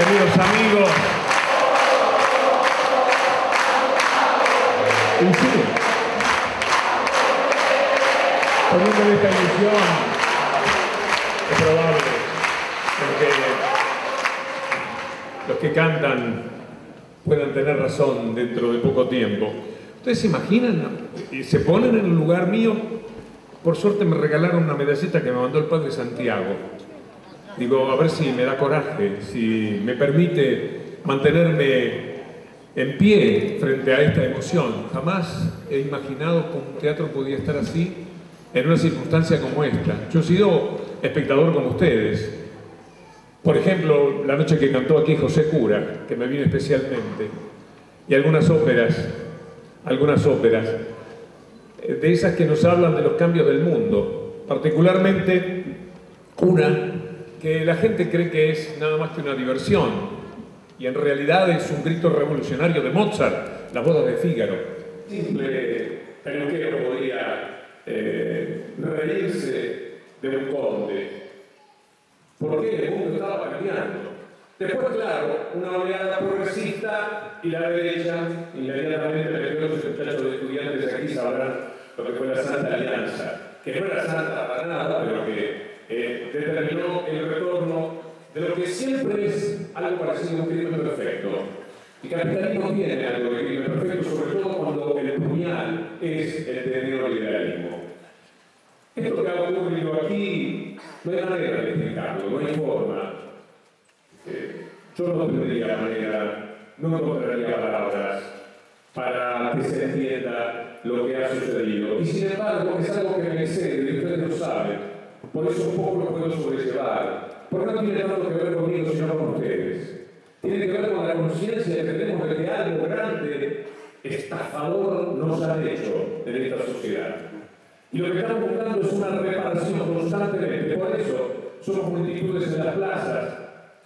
queridos amigos. Y sí, poniéndole esta ilusión, es probable que los que cantan puedan tener razón dentro de poco tiempo. ¿Ustedes se imaginan? Y se ponen en el lugar mío. Por suerte me regalaron una medallita que me mandó el Padre Santiago. Digo, a ver si me da coraje, si me permite mantenerme en pie frente a esta emoción. Jamás he imaginado que un teatro podía estar así en una circunstancia como esta. Yo he sido espectador como ustedes. Por ejemplo, la noche que cantó aquí José Cura, que me vino especialmente, y algunas óperas, de esas que nos hablan de los cambios del mundo, particularmente una que la gente cree que es nada más que una diversión, y en realidad es un grito revolucionario de Mozart, Las bodas de Fígaro. Simple peluquero podía reírse de un conde, porque el mundo estaba cambiando. Después, claro, una oleada progresista y la derecha, inmediatamente los muchachos de estudiantes aquí sabrán lo que fue la Santa Alianza, que no era santa para nada, pero que determinó el retorno de lo que siempre es algo parecido a un crimen perfecto. El capitalismo tiene algo de crimen perfecto, sobre todo cuando el puñal es el de neoliberalismo. Esto que ha ocurrido aquí no hay manera de explicarlo, no hay forma. Yo no tendría manera, no encontraría palabras para que se entienda lo que ha sucedido. Y sin embargo, es algo que me excede, y ustedes lo saben. Por eso un poco lo puedo sobrellevar. Porque no tiene tanto que ver conmigo, sino con ustedes. Tiene que ver con la conciencia que tenemos de que algo grande, estafador, nos han hecho en esta sociedad. Y lo que estamos buscando es una reparación constantemente. Por eso somos multitudes en las plazas,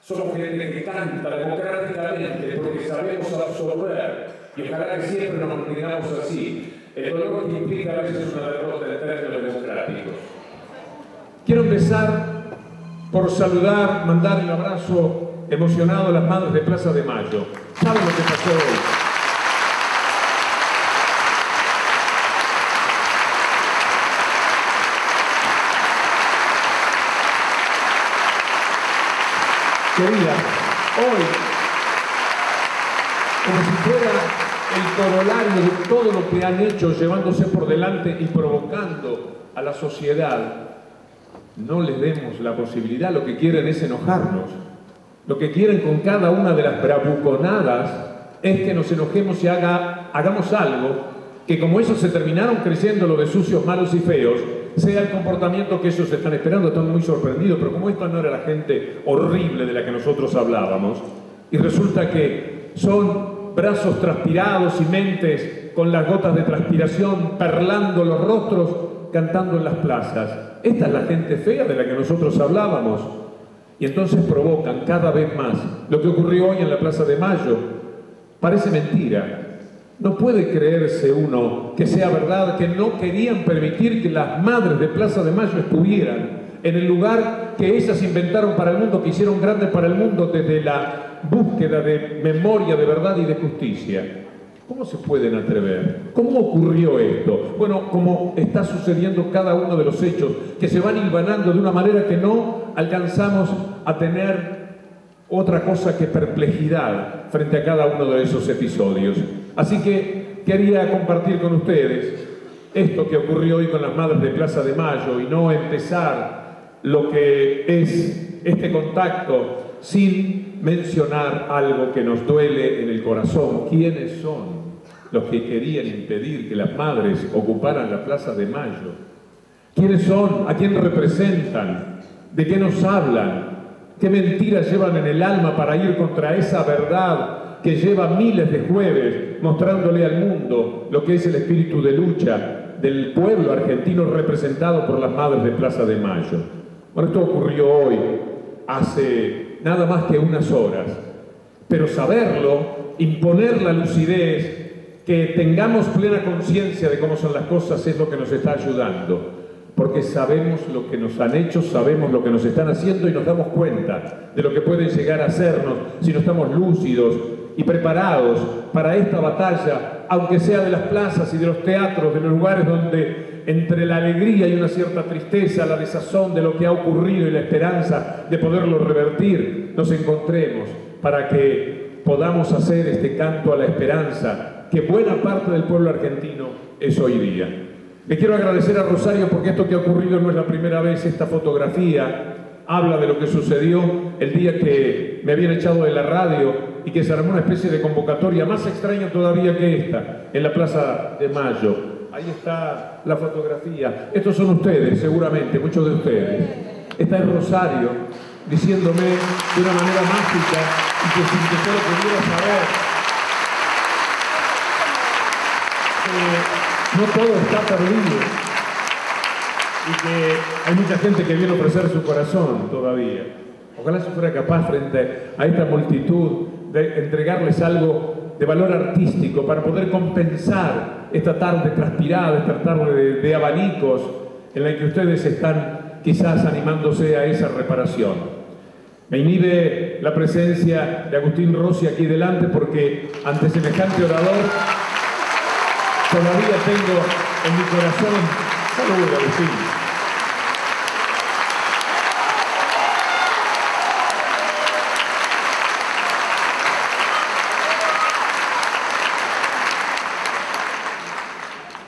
somos gente que canta democráticamente, porque sabemos absorber. Y ojalá que siempre nos mantengamos así. El dolor que implica a veces una derrota en términos democráticos. Quiero empezar por saludar, mandar un abrazo emocionado a las madres de Plaza de Mayo. ¿Saben lo que pasó hoy? Querida, hoy, como si fuera el corolario de todo lo que han hecho, llevándose por delante y provocando a la sociedad, no les demos la posibilidad. Lo que quieren es enojarnos. Lo que quieren con cada una de las bravuconadas es que nos enojemos y hagamos algo que, como ellos se terminaron creyendo lo de sucios, malos y feos, sea el comportamiento que ellos están esperando. Están muy sorprendidos, pero como esta no era la gente horrible de la que nosotros hablábamos, y resulta que son brazos transpirados y mentes con las gotas de transpiración perlando los rostros, cantando en las plazas. Esta es la gente fea de la que nosotros hablábamos. Y entonces provocan cada vez más. Lo que ocurrió hoy en la Plaza de Mayo parece mentira. No puede creerse uno que sea verdad, que no querían permitir que las madres de Plaza de Mayo estuvieran en el lugar que ellas inventaron para el mundo, que hicieron grande para el mundo desde la búsqueda de memoria, de verdad y de justicia. ¿Cómo se pueden atrever? ¿Cómo ocurrió esto? Bueno, como está sucediendo cada uno de los hechos, que se van hilvanando de una manera que no alcanzamos a tener otra cosa que perplejidad frente a cada uno de esos episodios. Así que quería compartir con ustedes esto que ocurrió hoy con las madres de Plaza de Mayo y no empezar lo que es este contacto sin mencionar algo que nos duele en el corazón. ¿Quiénes son los que querían impedir que las madres ocuparan la Plaza de Mayo? ¿Quiénes son? ¿A quién representan? ¿De qué nos hablan? ¿Qué mentiras llevan en el alma para ir contra esa verdad que lleva miles de jueves mostrándole al mundo lo que es el espíritu de lucha del pueblo argentino representado por las madres de Plaza de Mayo? Bueno, esto ocurrió hoy, hace nada más que unas horas, pero saberlo, imponer la lucidez, que tengamos plena conciencia de cómo son las cosas, es lo que nos está ayudando. porque sabemos lo que nos han hecho, sabemos lo que nos están haciendo y nos damos cuenta de lo que pueden llegar a hacernos si no estamos lúcidos y preparados para esta batalla, aunque sea de las plazas y de los teatros, de los lugares donde entre la alegría y una cierta tristeza, la desazón de lo que ha ocurrido y la esperanza de poderlo revertir, nos encontremos para que podamos hacer este canto a la esperanza que buena parte del pueblo argentino es hoy día. Le quiero agradecer a Rosario porque esto que ha ocurrido no es la primera vez. Esta fotografía habla de lo que sucedió el día que me habían echado de la radio y que se armó una especie de convocatoria más extraña todavía que esta, en la Plaza de Mayo. Ahí está la fotografía. Estos son ustedes, seguramente, muchos de ustedes. Esta es Rosario diciéndome de una manera mágica y que sin que yo lo pudiera saber, no todo está perdido y que hay mucha gente que viene a ofrecer su corazón todavía. Ojalá se fuera capaz frente a esta multitud de entregarles algo de valor artístico para poder compensar esta tarde transpirada, esta tarde de abanicos en la que ustedes están quizás animándose a esa reparación. Me inhibe la presencia de Agustín Rossi aquí delante porque ante semejante orador todavía tengo en mi corazón. Saludos, Agustín.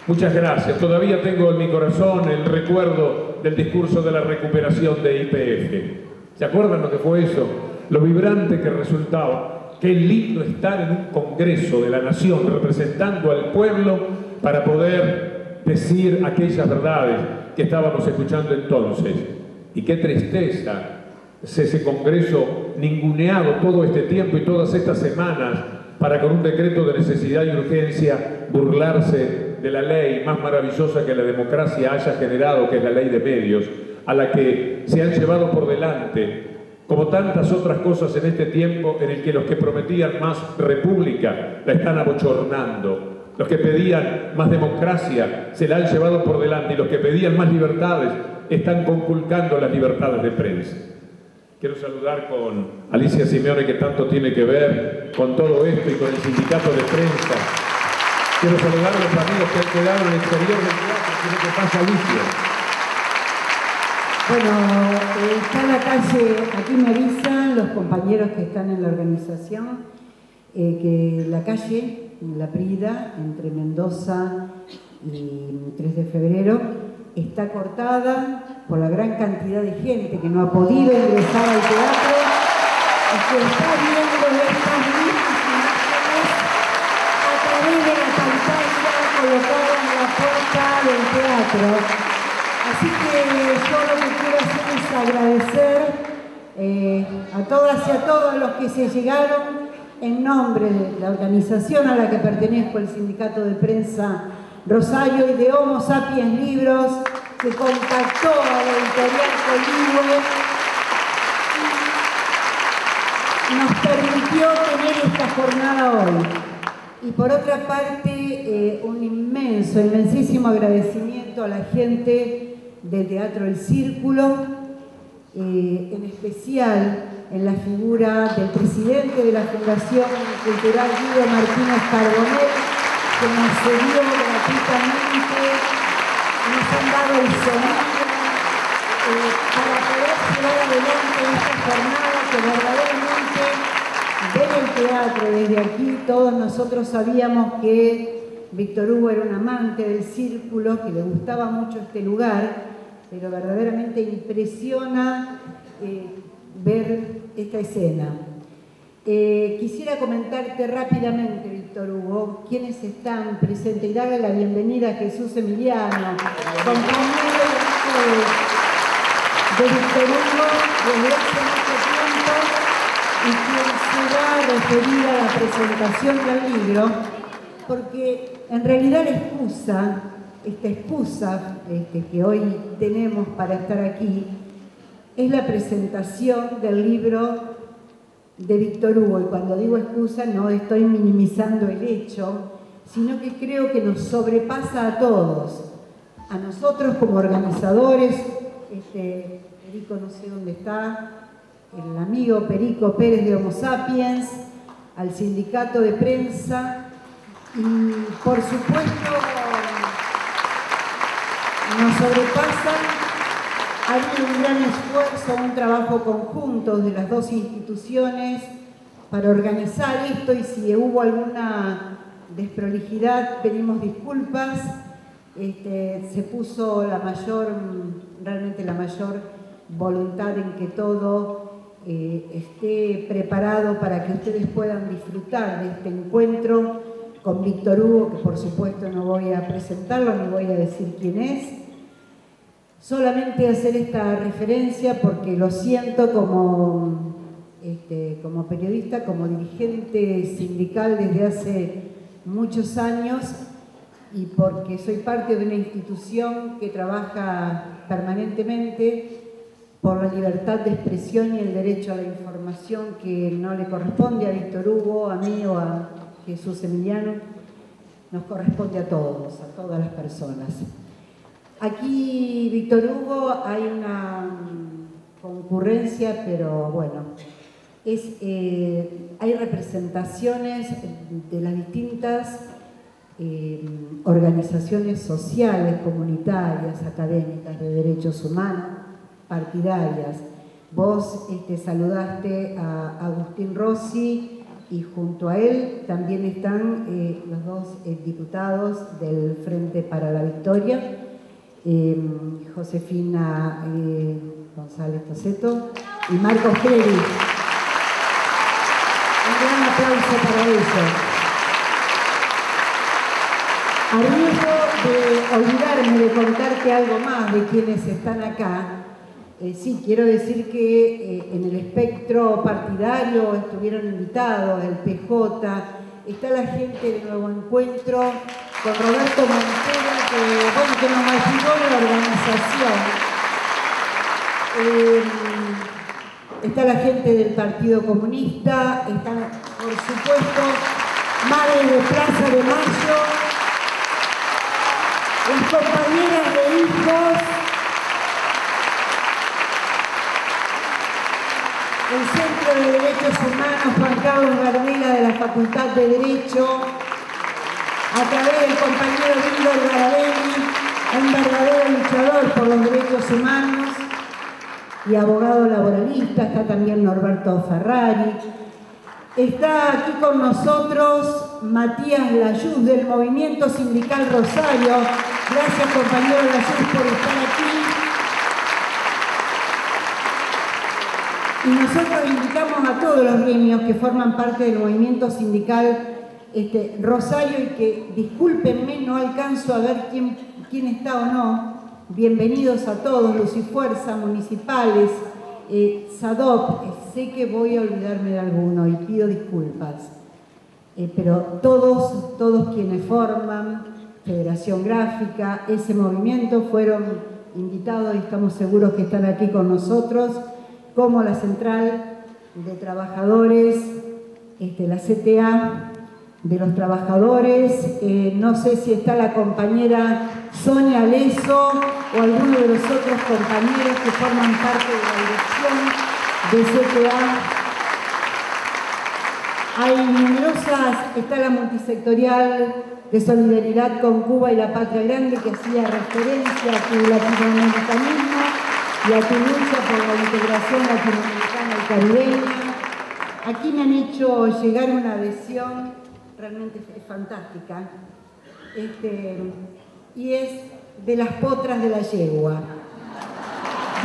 Muchas gracias. Todavía tengo en mi corazón el recuerdo del discurso de la recuperación de YPF. ¿Se acuerdan lo que fue eso? Lo vibrante que resultaba. Qué lindo estar en un congreso de la nación representando al pueblo para poder decir aquellas verdades que estábamos escuchando entonces. Y qué tristeza ese congreso ninguneado todo este tiempo y todas estas semanas para con un decreto de necesidad y urgencia burlarse de la ley más maravillosa que la democracia haya generado, que es la ley de medios, a la que se han llevado por delante, como tantas otras cosas en este tiempo en el que los que prometían más república la están abochornando, los que pedían más democracia se la han llevado por delante y los que pedían más libertades están conculcando las libertades de prensa. Quiero saludar con Alicia Simeone, que tanto tiene que ver con todo esto, y con el sindicato de prensa. Quiero saludar a los amigos que han quedado en el exterior del teatro. ¿Qué te pasa, Alicia? Bueno, está en la calle, aquí me avisan los compañeros que están en la organización, que la calle, La Prida, entre Mendoza y 3 de febrero, está cortada por la gran cantidad de gente que no ha podido ingresar al teatro y que está viendo estas mismas imágenes a través de la pantalla colocada en la puerta del teatro. Así que yo lo que quiero hacer es agradecer a todas y a todos los que se llegaron en nombre de la organización a la que pertenezco, el Sindicato de Prensa Rosario, y de Homo Sapiens Libros, que contactó a la editorial Coligüe y nos permitió tener esta jornada hoy. Y por otra parte, un inmensísimo agradecimiento a la gente del Teatro El Círculo, en especial en la figura del presidente de la Fundación Cultural Guido Martínez Carbonell, que nos cedió gratuitamente, nos han dado el sonido para poder llevar adelante esta jornada que verdaderamente ver el teatro desde aquí. Todos nosotros sabíamos que Víctor Hugo era un amante del círculo, que le gustaba mucho este lugar, pero verdaderamente impresiona ver esta escena. Quisiera comentarte rápidamente, Víctor Hugo, quiénes están presentes y darle la bienvenida a Jesús Emiliano, compañero de Víctor Hugo desde hace mucho tiempo y quien se va a referir a la presentación del libro, porque en realidad esta excusa que hoy tenemos para estar aquí es la presentación del libro de Víctor Hugo, y cuando digo excusa no estoy minimizando el hecho, sino que creo que nos sobrepasa a todos, a nosotros como organizadores, Perico no sé dónde está, el amigo Perico Pérez de Homo Sapiens, al sindicato de prensa y por supuesto nos sobrepasan. Ha habido un gran esfuerzo, un trabajo conjunto de las dos instituciones para organizar esto y si hubo alguna desprolijidad pedimos disculpas. Se puso realmente la mayor voluntad en que todo esté preparado para que ustedes puedan disfrutar de este encuentro con Víctor Hugo, que por supuesto no voy a presentarlo ni voy a decir quién es. Solamente hacer esta referencia porque lo siento como periodista, como dirigente sindical desde hace muchos años y porque soy parte de una institución que trabaja permanentemente por la libertad de expresión y el derecho a la información que no le corresponde a Víctor Hugo, a mí o a Jesús Emiliano, nos corresponde a todos, a todas las personas. Aquí, Víctor Hugo, hay una concurrencia, pero bueno, hay representaciones de las distintas organizaciones sociales, comunitarias, académicas, de derechos humanos, partidarias. Vos saludaste a Agustín Rossi y junto a él también están los dos diputados del Frente para la Victoria, Josefina González Toceto y Marcos Pérez. Un gran aplauso para ellos. A riesgo de olvidarme de contarte algo más de quienes están acá, sí, quiero decir que en el espectro partidario estuvieron invitados el PJ, está la gente de Nuevo Encuentro, con Roberto Montero, que nos ayudó en la organización. Está la gente del Partido Comunista, están, por supuesto, madres de Plaza de Mayo, las compañeras de hijos, el Centro de Derechos Humanos Juan Carlos Gardela de la Facultad de Derecho, a través del compañero Víctor Garavelli, un verdadero luchador por los derechos humanos y abogado laboralista. Está también Norberto Ferrari. Está aquí con nosotros Matías Layuz del Movimiento Sindical Rosario. Gracias, compañero Layuz, por estar aquí. Y nosotros invitamos a todos los gremios que forman parte del movimiento sindical Rosario y que, discúlpenme, no alcanzo a ver quién está o no. Bienvenidos a todos, Luz y Fuerza, municipales, SADOP, sé que voy a olvidarme de alguno y pido disculpas, pero todos quienes forman Federación Gráfica, ese movimiento, fueron invitados y estamos seguros que están aquí con nosotros, como la Central de Trabajadores, la CTA de los Trabajadores, no sé si está la compañera Sonia Leso o alguno de los otros compañeros que forman parte de la dirección de CTA. Hay numerosas, está la multisectorial de solidaridad con Cuba y la Patria Grande, que hacía referencia a tu latinoamericanismo y a tu lucha por la integración latinoamericana y caribeña. Aquí me han hecho llegar una adhesión realmente fantástica, y es de las potras de la yegua.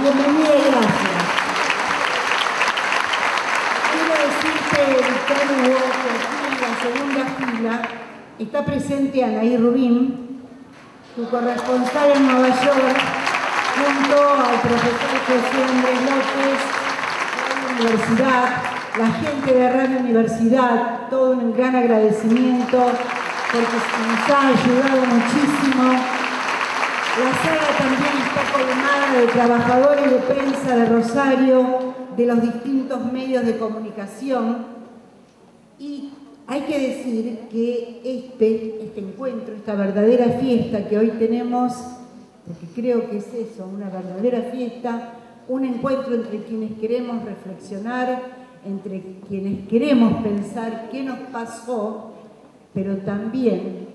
Bienvenida y gracias. Quiero decirte, Víctor Hugo, que aquí en la segunda fila está presente Anaí Rubín, tu corresponsal en Nueva York, junto al profesor José Andrés López de la Universidad, la gente de Radio Universidad, todo un gran agradecimiento porque nos ha ayudado muchísimo. La sala también está colmada de trabajadores de prensa de Rosario, de los distintos medios de comunicación. Y hay que decir que este encuentro, esta verdadera fiesta que hoy tenemos, porque creo que es eso, una verdadera fiesta, un encuentro entre quienes queremos reflexionar, entre quienes queremos pensar qué nos pasó, pero también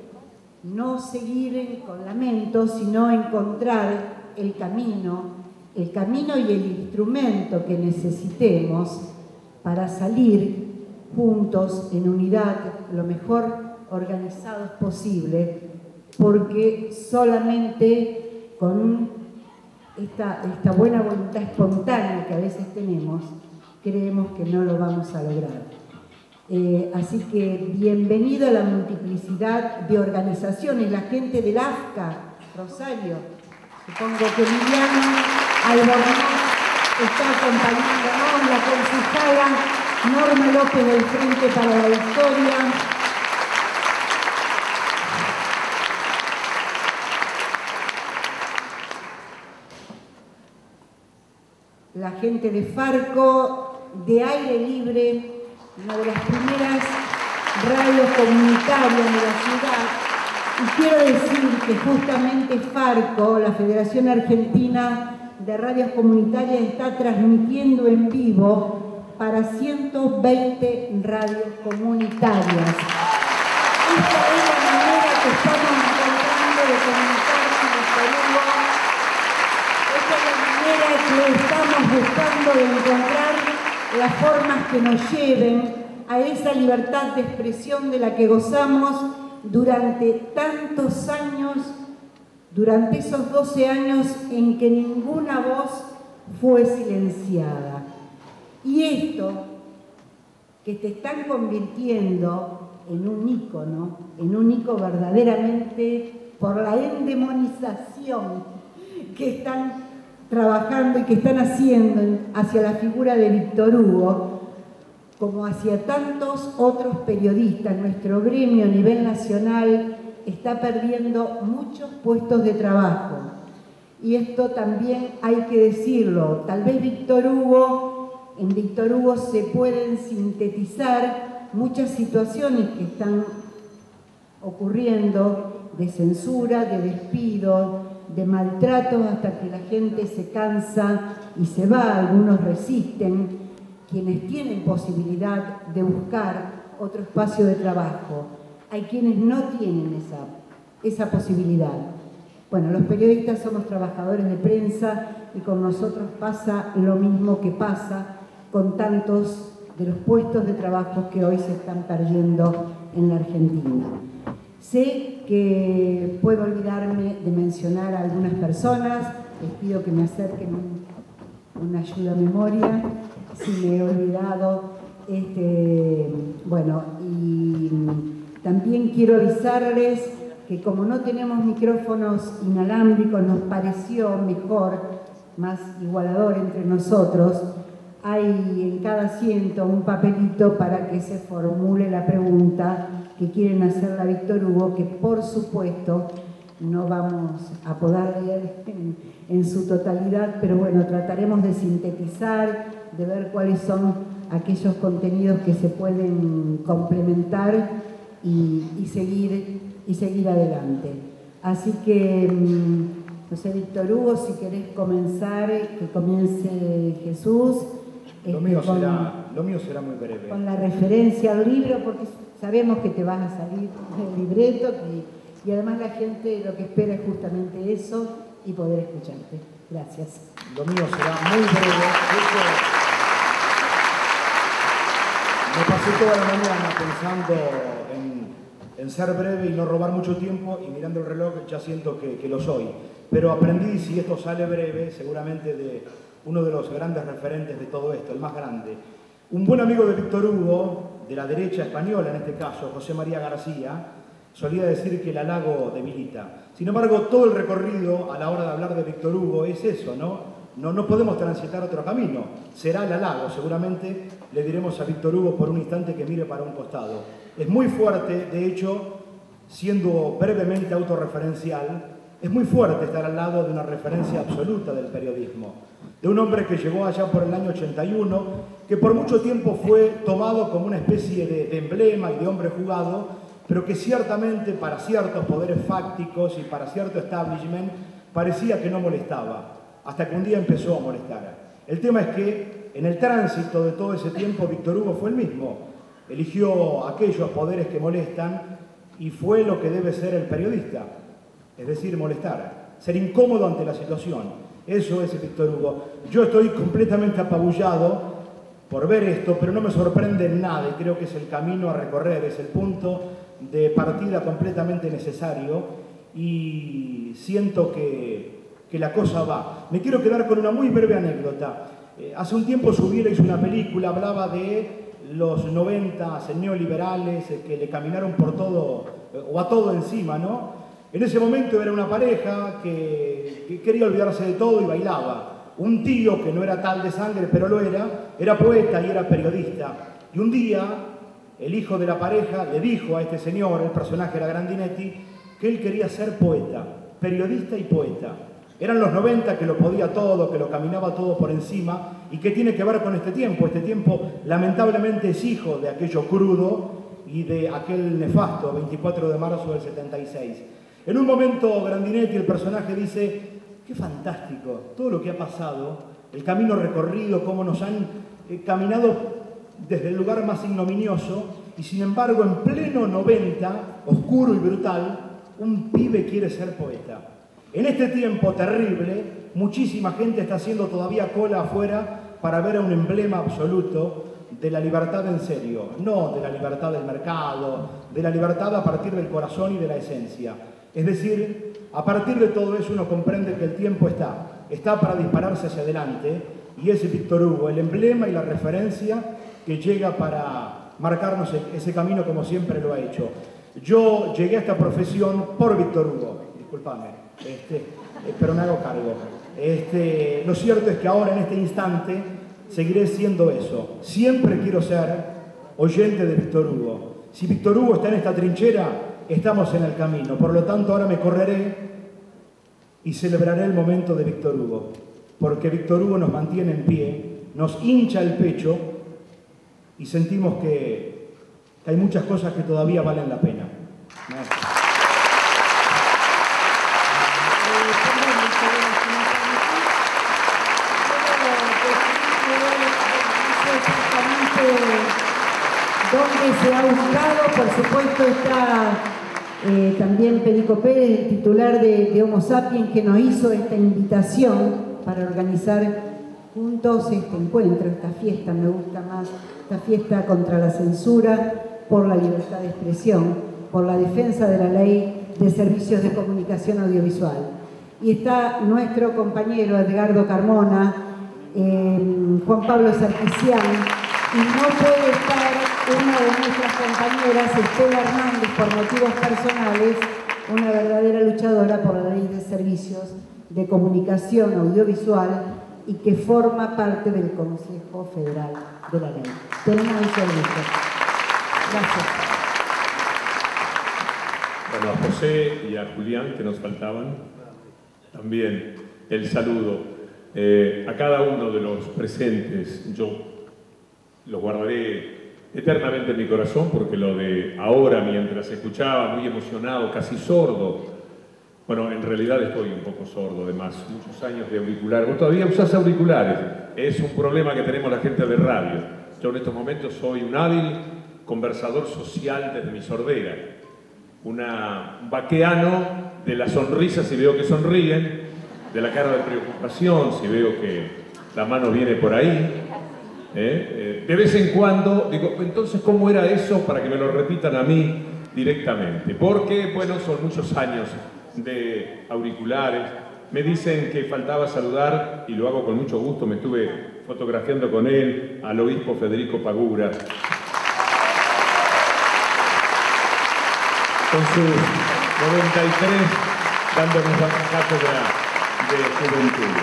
no seguir con lamentos, sino encontrar el camino y el instrumento que necesitemos para salir juntos, en unidad, lo mejor organizados posible, porque solamente con esta buena voluntad espontánea que a veces tenemos, creemos que no lo vamos a lograr. Así que bienvenido a la multiplicidad de organizaciones, la gente del AFCA, Rosario, supongo que Liliana Albornoz está acompañándonos, la concejala Norma López del Frente para la Victoria, la gente de Farco, de Aire Libre, una de las primeras radios comunitarias de la ciudad. Y quiero decir que justamente Farco, la Federación Argentina de Radios Comunitarias, está transmitiendo en vivo para 120 radios comunitarias. Esta es la manera que estamos encontrando de comunicarnos en Perú. Esta es la manera que estamos buscando de encontrar las formas que nos lleven a esa libertad de expresión de la que gozamos durante tantos años, durante esos 12 años en que ninguna voz fue silenciada. Y esto que te están convirtiendo en un ícono verdaderamente por la endemonización que están trabajando y que están haciendo hacia la figura de Víctor Hugo, como hacia tantos otros periodistas. Nuestro gremio a nivel nacional está perdiendo muchos puestos de trabajo. Y esto también hay que decirlo. Tal vez en Víctor Hugo se pueden sintetizar muchas situaciones que están ocurriendo de censura, de despido, de maltrato, hasta que la gente se cansa y se va. Algunos resisten, quienes tienen posibilidad de buscar otro espacio de trabajo. Hay quienes no tienen esa posibilidad. Bueno, los periodistas somos trabajadores de prensa y con nosotros pasa lo mismo que pasa con tantos de los puestos de trabajo que hoy se están perdiendo en la Argentina. Sé que puedo olvidarme de mencionar a algunas personas, les pido que me acerquen una ayuda a memoria, si me he olvidado. Bueno, y también quiero avisarles que como no tenemos micrófonos inalámbricos, nos pareció mejor, más igualador entre nosotros, hay en cada asiento un papelito para que se formule la pregunta que quieren hacerle a Víctor Hugo, que por supuesto no vamos a poder leer en su totalidad, pero bueno, trataremos de sintetizar, de ver cuáles son aquellos contenidos que se pueden complementar y seguir adelante. Así que, no sé, Víctor Hugo, si querés comenzar, que comience Jesús. Lo mío será muy breve. Con la referencia al libro, porque sabemos que te vas a salir del libreto y además la gente lo que espera es justamente eso y poder escucharte. Gracias. Lo mío será muy breve. Me pasé toda la mañana pensando en ser breve y no robar mucho tiempo, y mirando el reloj ya siento que lo soy. Pero aprendí, si esto sale breve, seguramente de uno de los grandes referentes de todo esto, el más grande. Un buen amigo de Víctor Hugo, de la derecha española en este caso, José María García, solía decir que el halago debilita. Sin embargo, todo el recorrido a la hora de hablar de Víctor Hugo es eso, ¿no? No podemos transitar otro camino. Será el halago, seguramente le diremos a Víctor Hugo por un instante que mire para un costado. Es muy fuerte, de hecho, siendo brevemente autorreferencial, es muy fuerte estar al lado de una referencia absoluta del periodismo. De un hombre que llegó allá por el año 81, que por mucho tiempo fue tomado como una especie de emblema y de hombre jugado, pero que ciertamente para ciertos poderes fácticos y para cierto establishment parecía que no molestaba, hasta que un día empezó a molestar. El tema es que en el tránsito de todo ese tiempo Víctor Hugo fue el mismo. Eligió aquellos poderes que molestan y fue lo que debe ser el periodista, es decir, molestar, ser incómodo ante la situación. Eso es Víctor Hugo. Yo estoy completamente apabullado por ver esto, pero no me sorprende en nada y creo que es el camino a recorrer, es el punto de partida completamente necesario y siento que la cosa va. Me quiero quedar con una muy breve anécdota. Hace un tiempo Subiera hizo una película, hablaba de los 90 neoliberales que le caminaron por todo, o a todo encima, ¿no? En ese momento era una pareja que quería olvidarse de todo y bailaba. Un tío que no era tal de sangre, pero lo era poeta y era periodista. Y un día, el hijo de la pareja le dijo a este señor, el personaje era Grandinetti, que él quería ser poeta, periodista y poeta. Eran los 90 que lo podía todo, que lo caminaba todo por encima y que tiene que ver con este tiempo. Este tiempo lamentablemente es hijo de aquello crudo y de aquel nefasto 24 de marzo del 76. En un momento Grandinetti, el personaje, dice: qué fantástico todo lo que ha pasado, el camino recorrido, cómo nos han caminado desde el lugar más ignominioso y sin embargo en pleno 90, oscuro y brutal, un pibe quiere ser poeta. En este tiempo terrible, muchísima gente está haciendo todavía cola afuera para ver a un emblema absoluto de la libertad en serio, no de la libertad del mercado, de la libertad a partir del corazón y de la esencia. Es decir, a partir de todo eso uno comprende que el tiempo está para dispararse hacia adelante y es Víctor Hugo, el emblema y la referencia que llega para marcarnos ese camino como siempre lo ha hecho. Yo llegué a esta profesión por Víctor Hugo, discúlpame. Pero me hago cargo. Lo cierto es que ahora, en este instante, seguiré siendo eso. Siempre quiero ser oyente de Víctor Hugo. Si Víctor Hugo está en esta trinchera, estamos en el camino. Por lo tanto, ahora me correré y celebraré el momento de Víctor Hugo. Porque Víctor Hugo nos mantiene en pie, nos hincha el pecho y sentimos que hay muchas cosas que todavía valen la pena. Donde se ha ubicado, por supuesto, está también Perico Pérez, el titular de Homo Sapiens, que nos hizo esta invitación para organizar juntos este encuentro, esta fiesta, me gusta más, esta fiesta contra la censura, por la libertad de expresión, por la defensa de la ley de servicios de comunicación audiovisual. Y está nuestro compañero Edgardo Carmona, Juan Pablo Sarkisian, y no puede estar una de nuestras compañeras, Estela Hernández, por motivos personales, una verdadera luchadora por la ley de servicios de comunicación audiovisual y que forma parte del Consejo Federal de la Ley. Tenemos un servicio. Gracias. Bueno, a José y a Julián, que nos faltaban, también el saludo. A cada uno de los presentes, yo lo guardaré eternamente en mi corazón, porque lo de ahora, mientras escuchaba, muy emocionado, casi sordo, bueno, en realidad estoy un poco sordo, además, muchos años de auriculares. Vos todavía usás auriculares, es un problema que tenemos la gente de radio. Yo en estos momentos soy un hábil conversador social desde mi sordera, un vaqueano de la sonrisa si veo que sonríen, de la cara de preocupación si veo que la mano viene por ahí. De vez en cuando digo, entonces, ¿cómo era eso? Para que me lo repitan a mí directamente. Porque, bueno, son muchos años de auriculares. Me dicen que faltaba saludar, y lo hago con mucho gusto, me estuve fotografiando con él, al obispo Federico Pagura, con sus 93, dándonos la cátedra de juventud.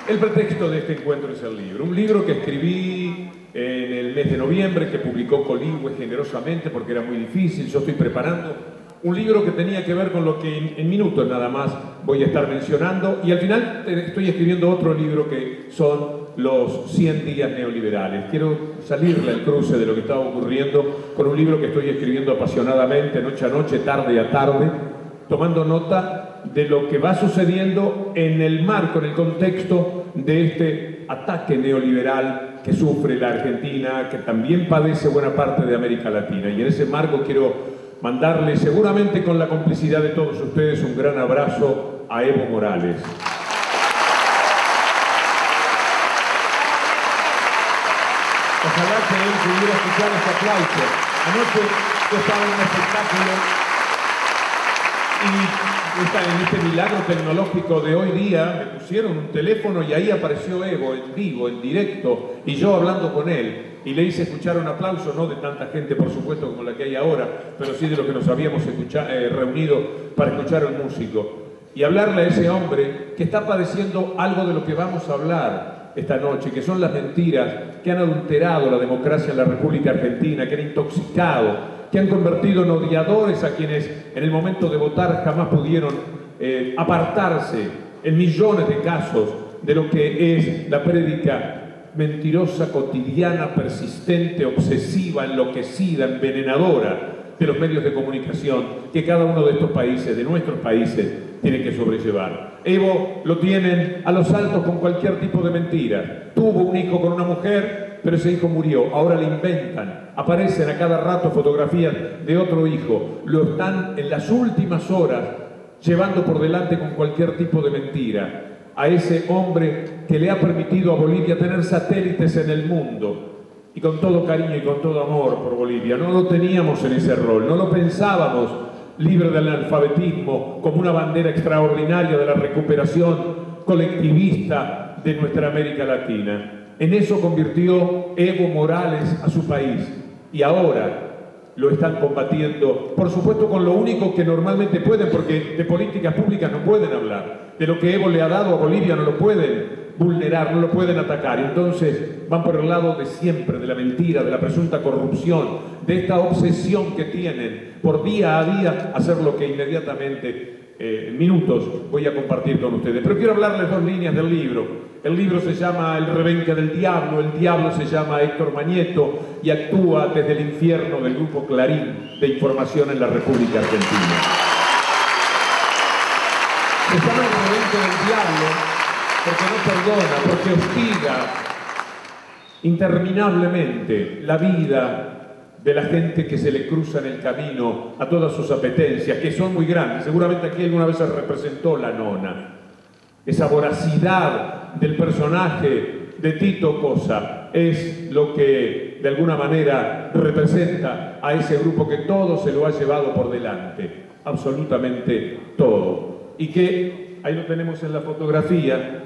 El pretexto de este encuentro es el libro. Un libro que escribí en el mes de noviembre, que publicó Coligüe generosamente porque era muy difícil. Yo estoy preparando un libro que tenía que ver con lo que en minutos nada más voy a estar mencionando. Y al final estoy escribiendo otro libro que son los 100 días neoliberales. Quiero salirle al cruce de lo que estaba ocurriendo con un libro que estoy escribiendo apasionadamente, noche a noche, tarde a tarde, tomando nota de lo que va sucediendo en el marco, en el contexto de este ataque neoliberal que sufre la Argentina, que también padece buena parte de América Latina. Y en ese marco quiero mandarle, seguramente con la complicidad de todos ustedes, un gran abrazo a Evo Morales. Ojalá que él pudiera escuchar este aplauso. Anoche yo estaba en un espectáculo y en este milagro tecnológico de hoy día me pusieron un teléfono y ahí apareció Evo en vivo, en directo, y yo hablando con él. Y le hice escuchar un aplauso, no de tanta gente, por supuesto, como la que hay ahora, pero sí de lo que nos habíamos reunido para escuchar a un músico. Y hablarle a ese hombre que está padeciendo algo de lo que vamos a hablar esta noche, que son las mentiras que han adulterado la democracia en la República Argentina, que han intoxicado, que han convertido en odiadores a quienes en el momento de votar jamás pudieron apartarse en millones de casos de lo que es la prédica mentirosa, cotidiana, persistente, obsesiva, enloquecida, envenenadora de los medios de comunicación que cada uno de estos países, de nuestros países, tiene que sobrellevar. Evo lo tienen a los saltos con cualquier tipo de mentira. Tuvo un hijo con una mujer, pero ese hijo murió. Ahora le inventan. Aparecen a cada rato fotografías de otro hijo. Lo están en las últimas horas llevando por delante con cualquier tipo de mentira. A ese hombre que le ha permitido a Bolivia tener satélites en el mundo. Y con todo cariño y con todo amor por Bolivia. No lo teníamos en ese rol, no lo pensábamos libre del analfabetismo, como una bandera extraordinaria de la recuperación colectivista de nuestra América Latina. En eso convirtió Evo Morales a su país. Y ahora lo están combatiendo, por supuesto con lo único que normalmente pueden, porque de políticas públicas no pueden hablar. De lo que Evo le ha dado a Bolivia no lo pueden vulnerar, no lo pueden atacar. Entonces van por el lado de siempre, de la mentira, de la presunta corrupción, de esta obsesión que tienen por día a día hacer lo que inmediatamente en minutos voy a compartir con ustedes. Pero quiero hablarles dos líneas del libro. El libro se llama El rebenque del diablo, el diablo se llama Héctor Mañeto y actúa desde el infierno del grupo Clarín de Información en la República Argentina. Se llama El rebenque del diablo porque no perdona, porque hostiga interminablemente la vida de la gente que se le cruza en el camino a todas sus apetencias, que son muy grandes. Seguramente aquí alguna vez se representó la nona. Esa voracidad del personaje de Tito Cosa es lo que de alguna manera representa a ese grupo que todo se lo ha llevado por delante, absolutamente todo. Y que, ahí lo tenemos en la fotografía,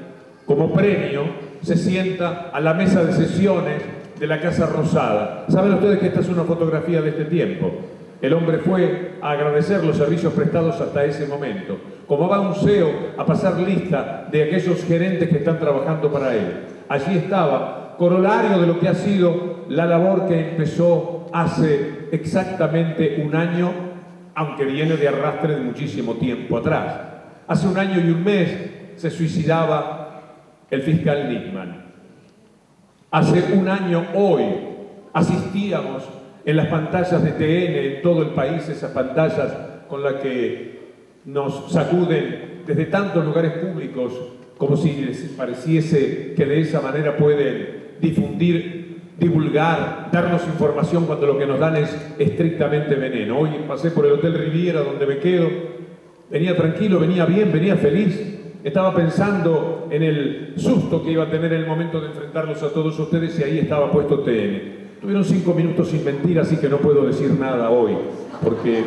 como premio se sienta a la mesa de sesiones de la Casa Rosada. Saben ustedes que esta es una fotografía de este tiempo. El hombre fue a agradecer los servicios prestados hasta ese momento. Como va un CEO a pasar lista de aquellos gerentes que están trabajando para él. Allí estaba, corolario de lo que ha sido la labor que empezó hace exactamente un año, aunque viene de arrastre de muchísimo tiempo atrás. Hace un año y un mes se suicidaba el fiscal Nisman. Hace un año hoy asistíamos en las pantallas de TN en todo el país, esas pantallas con las que nos sacuden desde tantos lugares públicos, como si les pareciese que de esa manera pueden difundir, divulgar, darnos información cuando lo que nos dan es estrictamente veneno. Hoy pasé por el Hotel Riviera donde me quedo, venía tranquilo, venía bien, venía feliz. Estaba pensando en el susto que iba a tener en el momento de enfrentarlos a todos ustedes y ahí estaba puesto TN. Tuvieron 5 minutos sin mentir, así que no puedo decir nada hoy, porque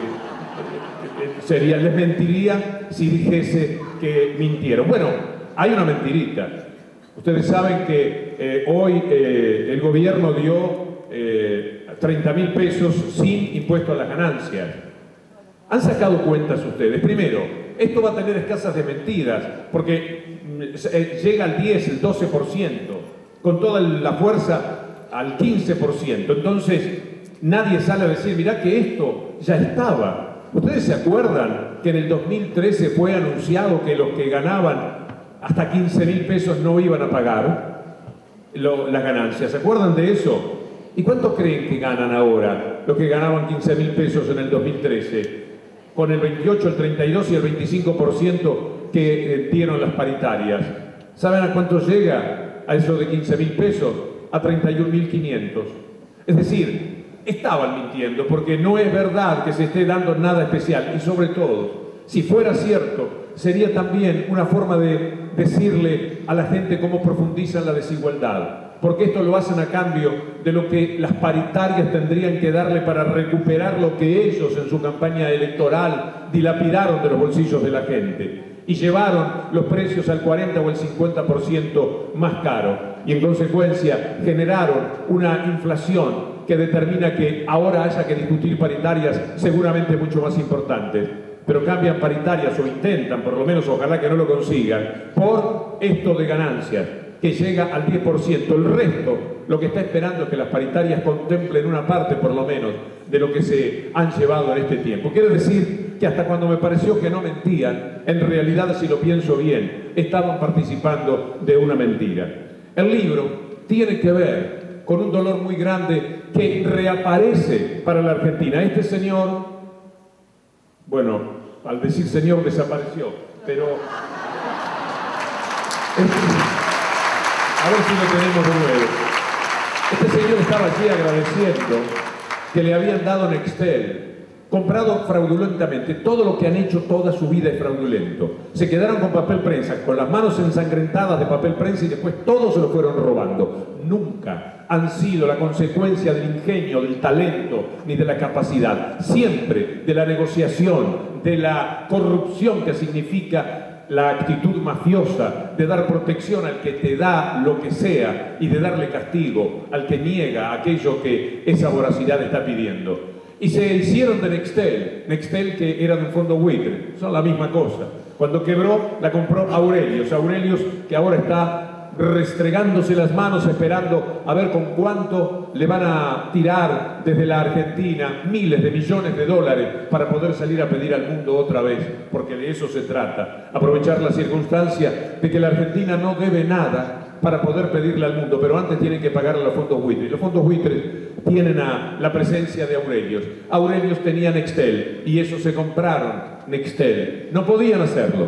les mentiría si dijese que mintieron. Bueno, hay una mentirita. Ustedes saben que hoy el gobierno dio 30.000 pesos sin impuesto a las ganancias. ¿Han sacado cuentas ustedes? Primero, esto va a tener escasas desmentidas, porque llega al 10, el 12%, con toda la fuerza al 15%. Entonces, nadie sale a decir, mirá que esto ya estaba. ¿Ustedes se acuerdan que en el 2013 fue anunciado que los que ganaban hasta 15.000 pesos no iban a pagar las ganancias? ¿Se acuerdan de eso? ¿Y cuánto creen que ganan ahora los que ganaban 15.000 pesos en el 2013? con el 28, el 32 y el 25% que dieron las paritarias. ¿Saben a cuánto llega? A eso de 15.000 pesos, a 31.500. Es decir, estaban mintiendo, porque no es verdad que se esté dando nada especial. Y sobre todo, si fuera cierto, sería también una forma de decirle a la gente cómo profundizan la desigualdad. Porque esto lo hacen a cambio de lo que las paritarias tendrían que darle para recuperar lo que ellos en su campaña electoral dilapidaron de los bolsillos de la gente y llevaron los precios al 40 o el 50% más caro, y en consecuencia generaron una inflación que determina que ahora haya que discutir paritarias seguramente mucho más importantes. Pero cambian paritarias, o intentan, por lo menos ojalá que no lo consigan, por esto de ganancias, que llega al 10%. El resto, lo que está esperando es que las paritarias contemplen una parte, por lo menos, de lo que se han llevado en este tiempo. Quiero decir que hasta cuando me pareció que no mentían, en realidad, si lo pienso bien, estaban participando de una mentira. El libro tiene que ver con un dolor muy grande que reaparece para la Argentina. Este señor, bueno, al decir señor desapareció, pero a ver si lo tenemos de nuevo. Este señor estaba allí agradeciendo que le habían dado Nextel, comprado fraudulentamente. Todo lo que han hecho toda su vida es fraudulento. Se quedaron con papel prensa, con las manos ensangrentadas de papel prensa, y después todo se lo fueron robando. Nunca han sido la consecuencia del ingenio, del talento, ni de la capacidad. Siempre de la negociación, de la corrupción que significa la actitud mafiosa de dar protección al que te da lo que sea y de darle castigo al que niega aquello que esa voracidad está pidiendo. Y se hicieron de Nextel, Nextel que era de un fondo buitre, son la misma cosa. Cuando quebró, la compró Aurelius, Aurelius que ahora está restregándose las manos esperando a ver con cuánto le van a tirar desde la Argentina miles de millones de dólares para poder salir a pedir al mundo otra vez, porque de eso se trata, aprovechar la circunstancia de que la Argentina no debe nada para poder pedirle al mundo, pero antes tienen que pagarle a los fondos buitres. Los fondos buitres tienen a la presencia de Aurelius. Aurelius tenía Nextel y eso se compraron Nextel. No podían hacerlo.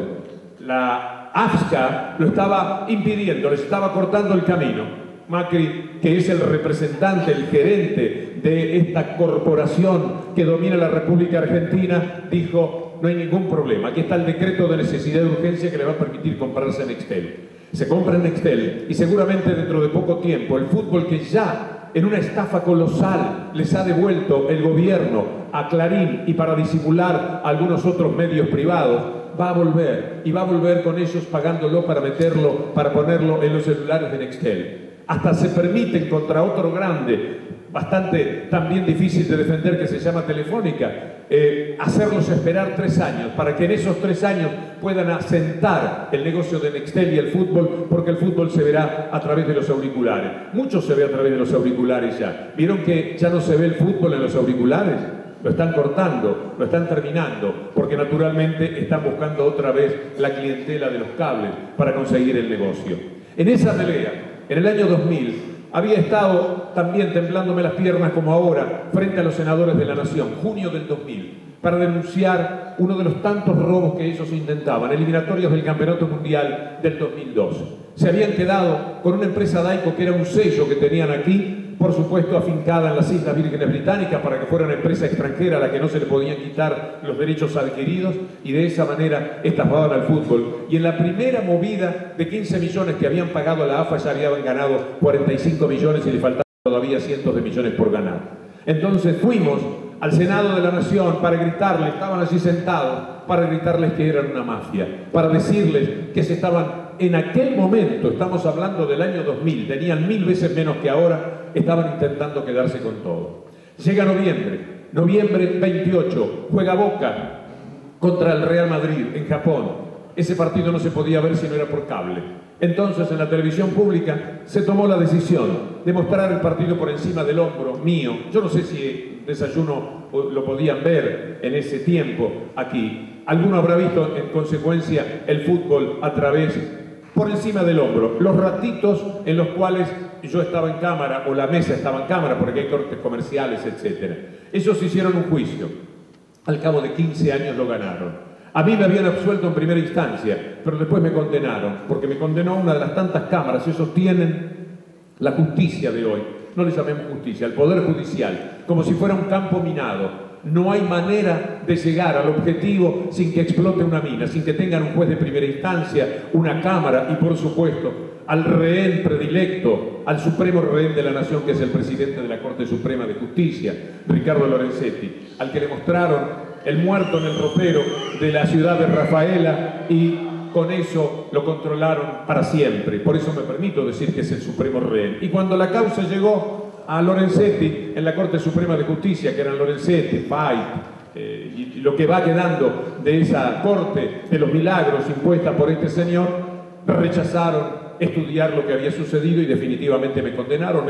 La AFSCA lo estaba impidiendo, les estaba cortando el camino. Macri, que es el representante, el gerente de esta corporación que domina la República Argentina, dijo: no hay ningún problema, aquí está el decreto de necesidad de urgencia que le va a permitir comprarse Nextel. Se compra Nextel y seguramente dentro de poco tiempo el fútbol, que ya en una estafa colosal les ha devuelto el gobierno a Clarín y para disimular a algunos otros medios privados, va a volver, y va a volver con ellos pagándolo para meterlo, para ponerlo en los celulares de Nextel. Hasta se permiten contra otro grande, bastante también difícil de defender, que se llama Telefónica, hacerlos esperar 3 años, para que en esos 3 años puedan asentar el negocio de Nextel y el fútbol, porque el fútbol se verá a través de los auriculares. Mucho se ve a través de los auriculares ya. ¿Vieron que ya no se ve el fútbol en los auriculares? Lo están cortando, lo están terminando, porque naturalmente están buscando otra vez la clientela de los cables para conseguir el negocio. En esa pelea, en el año 2000, había estado también temblándome las piernas como ahora frente a los senadores de la Nación, junio del 2000, para denunciar uno de los tantos robos que ellos intentaban, eliminatorios del Campeonato Mundial del 2002. Se habían quedado con una empresa Daico que era un sello que tenían aquí, por supuesto afincada en las Islas Vírgenes Británicas, para que fuera una empresa extranjera a la que no se le podían quitar los derechos adquiridos, y de esa manera estafaban al fútbol. Y en la primera movida de 15 millones que habían pagado a la AFA, ya habían ganado 45 millones y le faltaban todavía cientos de millones por ganar. Entonces fuimos al Senado de la Nación para gritarles, estaban allí sentados, para gritarles que eran una mafia, para decirles que se estaban, en aquel momento, estamos hablando del año 2000, tenían 1000 veces menos que ahora, estaban intentando quedarse con todo. Llega noviembre 28, juega Boca contra el Real Madrid en Japón. Ese partido no se podía ver si no era por cable. Entonces en la televisión pública se tomó la decisión de mostrar el partido por encima del hombro mío. Yo no sé si Desayuno lo podían ver en ese tiempo aquí. Alguno habrá visto en consecuencia el fútbol a través, por encima del hombro, los ratitos en los cuales yo estaba en cámara o la mesa estaba en cámara, porque hay cortes comerciales, etc. Ellos hicieron un juicio Al cabo de 15 años lo ganaron. A mí me habían absuelto en primera instancia, pero después me condenaron, porque me condenó una de las tantas cámaras. Ellos tienen la justicia de hoy, no le llamemos justicia, el Poder Judicial, como si fuera un campo minado. No hay manera de llegar al objetivo sin que explote una mina, sin que tengan un juez de primera instancia, una cámara y, por supuesto, al rehén predilecto, al supremo rehén de la nación, que es el presidente de la Corte Suprema de Justicia, Ricardo Lorenzetti, al que le mostraron el muerto en el ropero de la ciudad de Rafaela y con eso lo controlaron para siempre. Por eso me permito decir que es el supremo rehén. Y cuando la causa llegó a Lorenzetti en la Corte Suprema de Justicia, que eran Lorenzetti, Fay, y lo que va quedando de esa Corte de los Milagros impuesta por este señor, rechazaron estudiar lo que había sucedido y definitivamente me condenaron,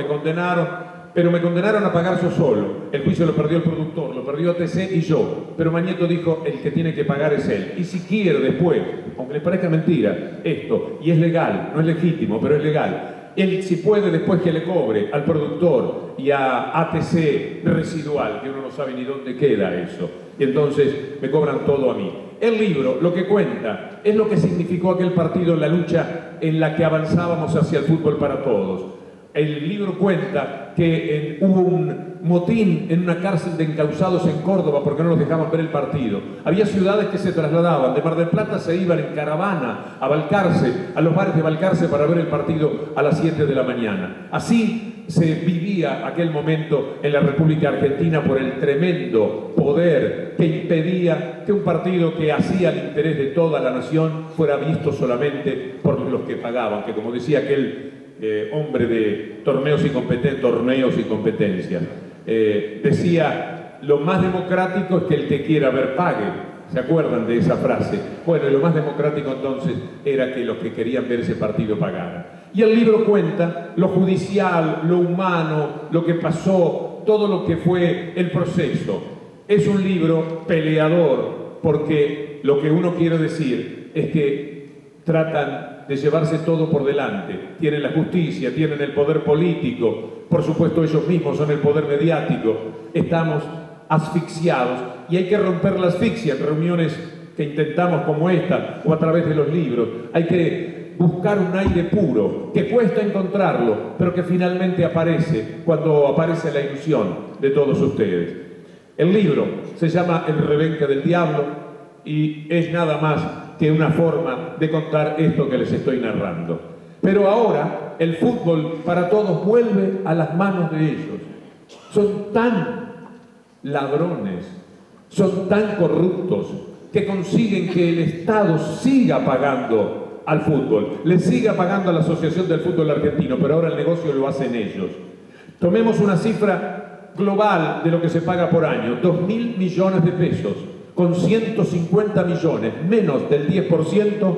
pero me condenaron a pagar yo solo. El juicio lo perdió el productor, lo perdió ATC y yo, pero Mañeto dijo, el que tiene que pagar es él. Y si quiere después, aunque les parezca mentira esto, y es legal, no es legítimo, pero es legal, él si puede después que le cobre al productor y a ATC residual, que uno no sabe ni dónde queda eso, y entonces me cobran todo a mí. El libro lo que cuenta es lo que significó aquel partido en la lucha en la que avanzábamos hacia el fútbol para todos. El libro cuenta que hubo un motín en una cárcel de encausados en Córdoba porque no nos dejaban ver el partido. Había ciudades que se trasladaban, de Mar del Plata se iban en caravana a Balcarce, a los bares de Balcarce para ver el partido a las 7 de la mañana. Así se vivía aquel momento en la República Argentina por el tremendo poder que impedía que un partido que hacía el interés de toda la nación fuera visto solamente por los que pagaban, que como decía aquel hombre de torneos y competencias, decía, lo más democrático es que el que quiera ver pague. ¿Se acuerdan de esa frase? Bueno, y lo más democrático entonces era que los que querían ver ese partido pagaran. Y el libro cuenta lo judicial, lo humano, lo que pasó, todo lo que fue el proceso. Es un libro peleador, porque lo que uno quiere decir es que tratan de llevarse todo por delante. Tienen la justicia, tienen el poder político, por supuesto ellos mismos son el poder mediático. Estamos asfixiados y hay que romper la asfixia en reuniones que intentamos como esta o a través de los libros. Hay que buscar un aire puro, que cuesta encontrarlo, pero que finalmente aparece cuando aparece la ilusión de todos ustedes. El libro se llama El rebenque del diablo y es nada más que una forma de contar esto que les estoy narrando. Pero ahora el fútbol para todos vuelve a las manos de ellos. Son tan ladrones, son tan corruptos que consiguen que el Estado siga pagando al fútbol, le siga pagando a la Asociación del Fútbol Argentino, pero ahora el negocio lo hacen ellos. Tomemos una cifra global de lo que se paga por año, 2.000 millones de pesos, con 150 millones, menos del 10%,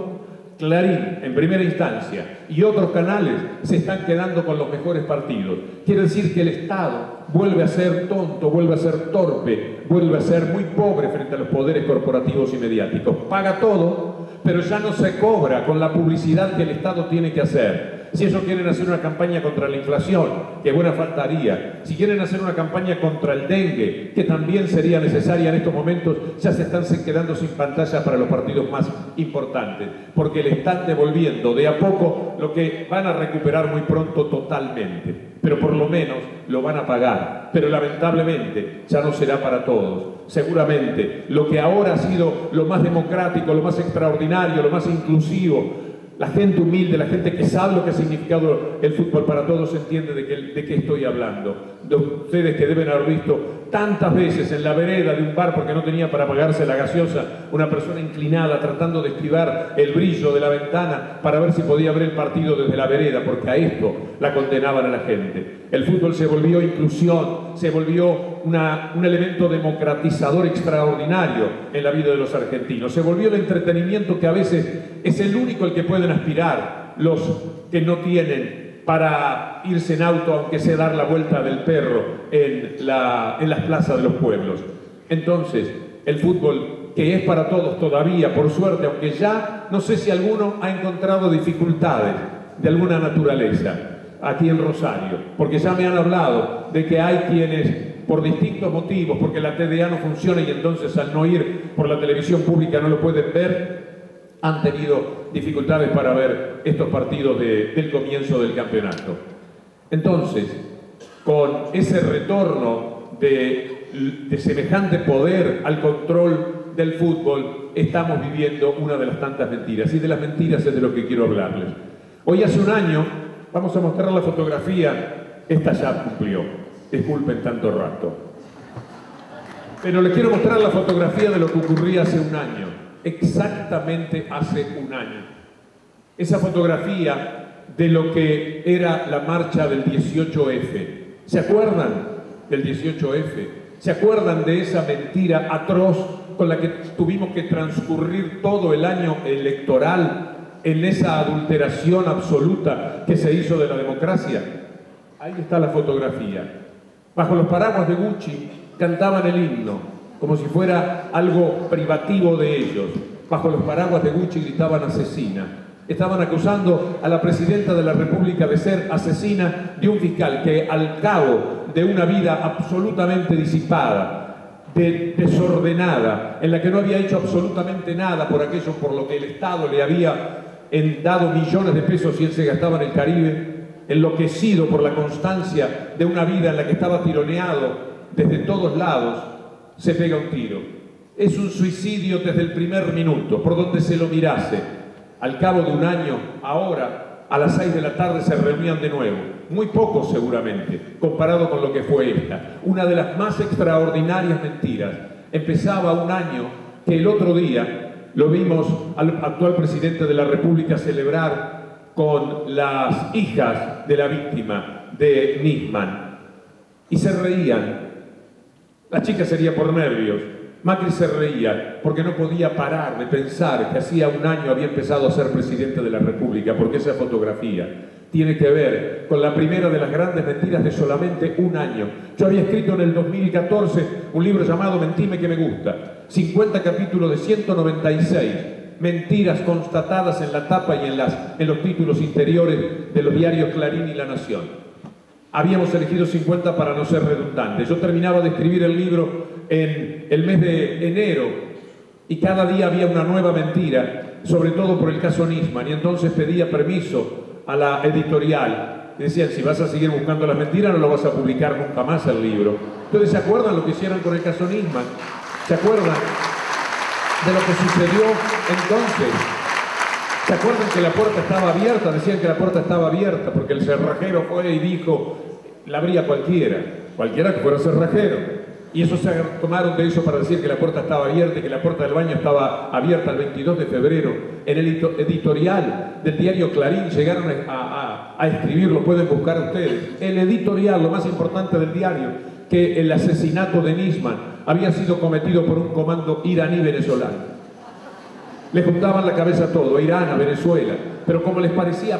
Clarín, en primera instancia, y otros canales se están quedando con los mejores partidos. Quiere decir que el Estado vuelve a ser tonto, vuelve a ser torpe, vuelve a ser muy pobre frente a los poderes corporativos y mediáticos. Paga todo, pero ya no se cobra con la publicidad que el Estado tiene que hacer. Si ellos quieren hacer una campaña contra la inflación, que buena falta haría, si quieren hacer una campaña contra el dengue, que también sería necesaria en estos momentos, ya se están quedando sin pantalla para los partidos más importantes, porque le están devolviendo de a poco lo que van a recuperar muy pronto totalmente, pero por lo menos lo van a pagar, pero lamentablemente ya no será para todos. Seguramente lo que ahora ha sido lo más democrático, lo más extraordinario, lo más inclusivo, la gente humilde, la gente que sabe lo que ha significado el fútbol para todos, entiende de qué estoy hablando. De ustedes que deben haber visto tantas veces en la vereda de un bar, porque no tenía para pagarse la gaseosa, una persona inclinada tratando de esquivar el brillo de la ventana para ver si podía ver el partido desde la vereda, porque a esto la condenaban a la gente. El fútbol se volvió inclusión, se volvió un elemento democratizador extraordinario en la vida de los argentinos. Se volvió el entretenimiento que a veces es el único al que pueden aspirar los que no tienen para irse en auto, aunque sea dar la vuelta del perro en las plazas de los pueblos. Entonces, el fútbol, que es para todos todavía, por suerte, aunque ya no sé si alguno ha encontrado dificultades de alguna naturaleza aquí en Rosario, porque ya me han hablado de que hay quienes por distintos motivos, porque la TDA no funciona y entonces al no ir por la televisión pública no lo pueden ver, han tenido dificultades para ver estos partidos del comienzo del campeonato. Entonces, con ese retorno de semejante poder al control del fútbol, estamos viviendo una de las tantas mentiras, y de las mentiras es de lo que quiero hablarles. Hoy hace un año, vamos a mostrar la fotografía, esta ya cumplió, disculpen tanto rato. Pero les quiero mostrar la fotografía de lo que ocurría hace un año, exactamente hace un año. Esa fotografía de lo que era la marcha del 18F. ¿Se acuerdan del 18F? ¿Se acuerdan de esa mentira atroz con la que tuvimos que transcurrir todo el año electoral en esa adulteración absoluta que se hizo de la democracia? Ahí está la fotografía. Bajo los paraguas de Gucci cantaban el himno, como si fuera algo privativo de ellos. Bajo los paraguas de Gucci gritaban asesina. Estaban acusando a la presidenta de la República de ser asesina de un fiscal que, al cabo de una vida absolutamente disipada, desordenada, en la que no había hecho absolutamente nada por aquello por lo que el Estado le había dado millones de pesos y él se gastaba en el Caribe, enloquecido por la constancia de una vida en la que estaba tironeado desde todos lados, se pega un tiro. Es un suicidio desde el primer minuto, por donde se lo mirase. Al cabo de un año, ahora, a las 6 de la tarde se reunían de nuevo. Muy poco seguramente, comparado con lo que fue esta. Una de las más extraordinarias mentiras. Empezaba un año que el otro día lo vimos al actual presidente de la República celebrar con las hijas de la víctima de Nisman. Y se reían. La chica sería por nervios. Macri se reía porque no podía parar de pensar que hacía un año había empezado a ser presidente de la República, porque esa fotografía tiene que ver con la primera de las grandes mentiras de solamente un año. Yo había escrito en el 2014 un libro llamado Mentime que me gusta, 50 capítulos de 196 mentiras constatadas en la tapa y en los títulos interiores de los diarios Clarín y La Nación. Habíamos elegido 50 para no ser redundantes. Yo terminaba de escribir el libro en el mes de enero y cada día había una nueva mentira, sobre todo por el caso Nisman, y entonces pedía permiso a la editorial. Decían, si vas a seguir buscando las mentiras no lo vas a publicar nunca más el libro. Entonces, ¿se acuerdan lo que hicieron con el caso Nisman? ¿Se acuerdan de lo que sucedió entonces? ¿Se acuerdan que la puerta estaba abierta? Decían que la puerta estaba abierta porque el cerrajero fue y dijo, la abría cualquiera que fuera cerrajero. Y eso se tomaron de eso para decir que la puerta estaba abierta y que la puerta del baño estaba abierta el 22 de febrero. En el editorial del diario Clarín llegaron a escribir, lo pueden buscar ustedes, el editorial, lo más importante del diario, que el asesinato de Nisman había sido cometido por un comando iraní-venezolano. Le juntaban la cabeza a todo, a Irán, a Venezuela, pero como les parecía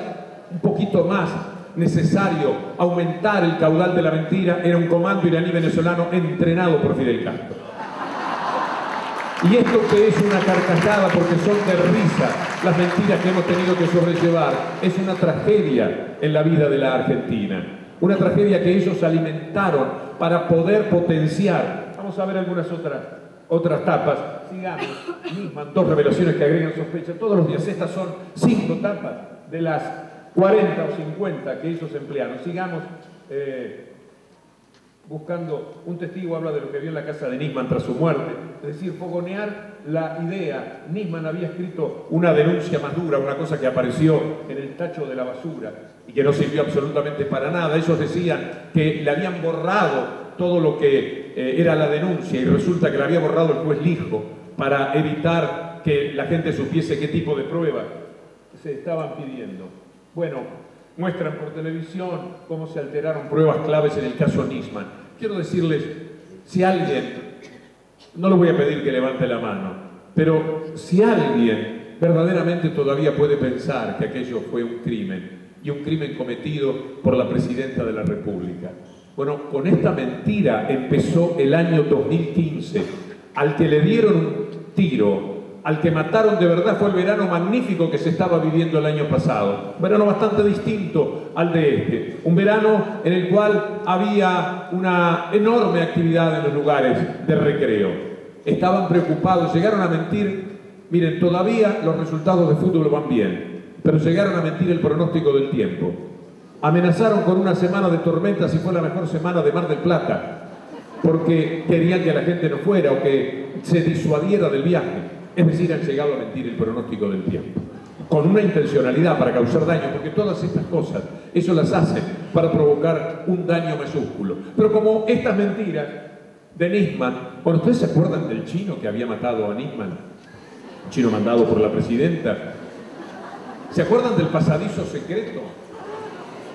un poquito más necesario aumentar el caudal de la mentira, era un comando iraní-venezolano entrenado por Fidel Castro. Y esto que es una carcajada porque son de risa las mentiras que hemos tenido que sobrellevar, es una tragedia en la vida de la Argentina. Una tragedia que ellos alimentaron para poder potenciar. Vamos a ver algunas otras tapas. Sigamos. Nisman, 2 revelaciones que agregan sospecha todos los días. Estas son 5 tapas de las 40 o 50 que ellos emplearon. Sigamos buscando. Un testigo habla de lo que vio en la casa de Nisman tras su muerte. Es decir, fogonear la idea. Nisman había escrito una denuncia más dura, una cosa que apareció en el tacho de la basura y que no sirvió absolutamente para nada. Ellos decían que le habían borrado todo lo que era la denuncia y resulta que la había borrado el juez Lijo para evitar que la gente supiese qué tipo de pruebas se estaban pidiendo. Bueno, muestran por televisión cómo se alteraron pruebas claves en el caso Nisman. Quiero decirles, si alguien, no le voy a pedir que levante la mano, pero si alguien verdaderamente todavía puede pensar que aquello fue un crimen, y un crimen cometido por la presidenta de la República. Bueno, con esta mentira empezó el año 2015, al que le dieron un tiro al que mataron de verdad fue el verano magnífico que se estaba viviendo el año pasado. Un verano bastante distinto al de este. Un verano en el cual había una enorme actividad en los lugares de recreo. Estaban preocupados, llegaron a mentir. Miren, todavía los resultados de fútbol van bien, pero llegaron a mentir el pronóstico del tiempo. Amenazaron con una semana de tormentas y fue la mejor semana de Mar del Plata, porque querían que la gente no fuera o que se disuadiera del viaje. Es decir, han llegado a mentir el pronóstico del tiempo, con una intencionalidad para causar daño, porque todas estas cosas, eso las hacen para provocar un daño mayúsculo. Pero como estas mentiras de Nisman, bueno, ¿ustedes se acuerdan del chino que había matado a Nisman? Chino mandado por la presidenta. ¿Se acuerdan del pasadizo secreto?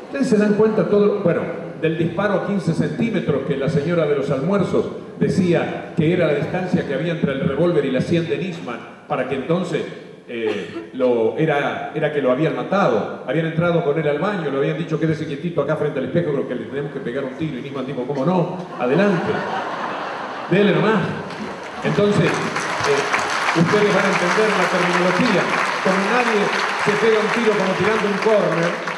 Ustedes se dan cuenta todo, bueno, del disparo a 15 centímetros que la señora de los almuerzos decía que era la distancia que había entre el revólver y la sien de Nisman, para que entonces era que lo habían matado. Habían entrado con él al baño, le habían dicho quédese quietito acá frente al espejo, creo que le tenemos que pegar un tiro, y Nisman dijo, ¿cómo no? Adelante, dele nomás. Entonces, ustedes van a entender la terminología. Como nadie se pega un tiro como tirando un córner,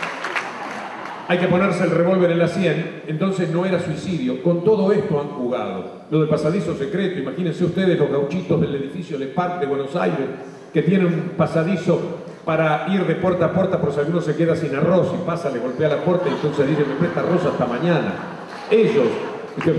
hay que ponerse el revólver en la sien, entonces no era suicidio. Con todo esto han jugado. Lo del pasadizo secreto, imagínense ustedes los gauchitos del edificio Le Parc de Buenos Aires, que tienen un pasadizo para ir de puerta a puerta por si alguno se queda sin arroz y pasa, le golpea la puerta y entonces dice, me presta arroz hasta mañana. Ellos,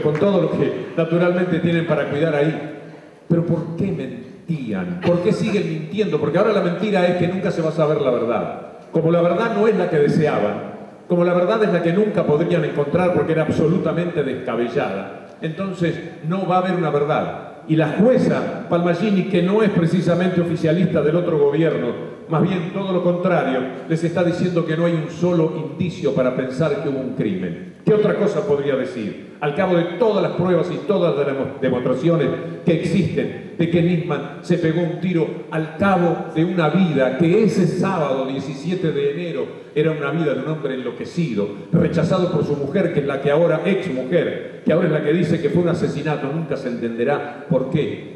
con todo lo que naturalmente tienen para cuidar ahí. Pero ¿por qué mentían? ¿Por qué siguen mintiendo? Porque ahora la mentira es que nunca se va a saber la verdad. Como la verdad no es la que deseaban, como la verdad es la que nunca podrían encontrar porque era absolutamente descabellada, entonces no va a haber una verdad. Y la jueza Palmagini, que no es precisamente oficialista del otro gobierno, más bien todo lo contrario, les está diciendo que no hay un solo indicio para pensar que hubo un crimen. ¿Qué otra cosa podría decir? Al cabo de todas las pruebas y todas las demostraciones que existen de que Nisman se pegó un tiro al cabo de una vida, que ese sábado 17 de enero era una vida de un hombre enloquecido, rechazado por su mujer, que es la que ahora, ex mujer, que ahora es la que dice que fue un asesinato, nunca se entenderá por qué.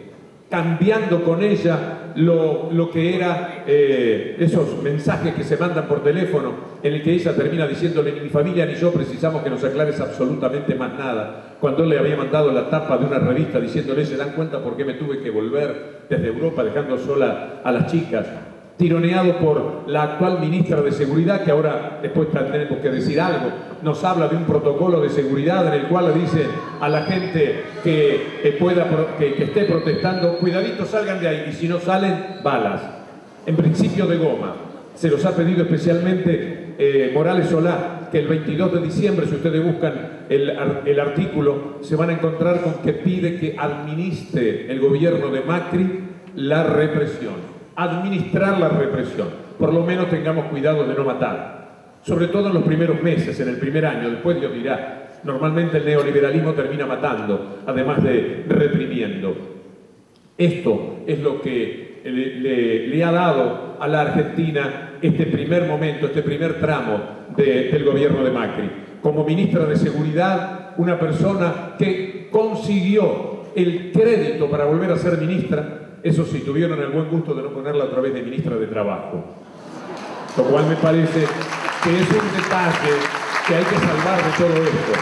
Cambiando con ella lo que era esos mensajes que se mandan por teléfono, en el que ella termina diciéndole, ni mi familia ni yo precisamos que nos aclares absolutamente más nada, cuando él le había mandado la tapa de una revista diciéndole, ¿se dan cuenta por qué me tuve que volver desde Europa dejando sola a las chicas? Tironeado por la actual ministra de Seguridad, que ahora después tenemos que decir algo, nos habla de un protocolo de seguridad en el cual le dice a la gente que esté protestando, cuidadito, salgan de ahí, y si no salen, balas, en principio de goma. Se los ha pedido especialmente Morales Solá, que el 22 de diciembre, si ustedes buscan el artículo, se van a encontrar con que pide que administre el gobierno de Macri la represión. Administrar la represión. Por lo menos tengamos cuidado de no matar. Sobre todo en los primeros meses, en el primer año, después Dios dirá. Normalmente el neoliberalismo termina matando, además de reprimiendo. Esto es lo que le ha dado a la Argentina este primer momento, este primer tramo del gobierno de Macri. Como ministra de Seguridad, una persona que consiguió el crédito para volver a ser ministra. Eso sí, tuvieron el buen gusto de no ponerla otra vez de ministra de Trabajo. Lo cual me parece que es un detalle que hay que salvar de todo esto.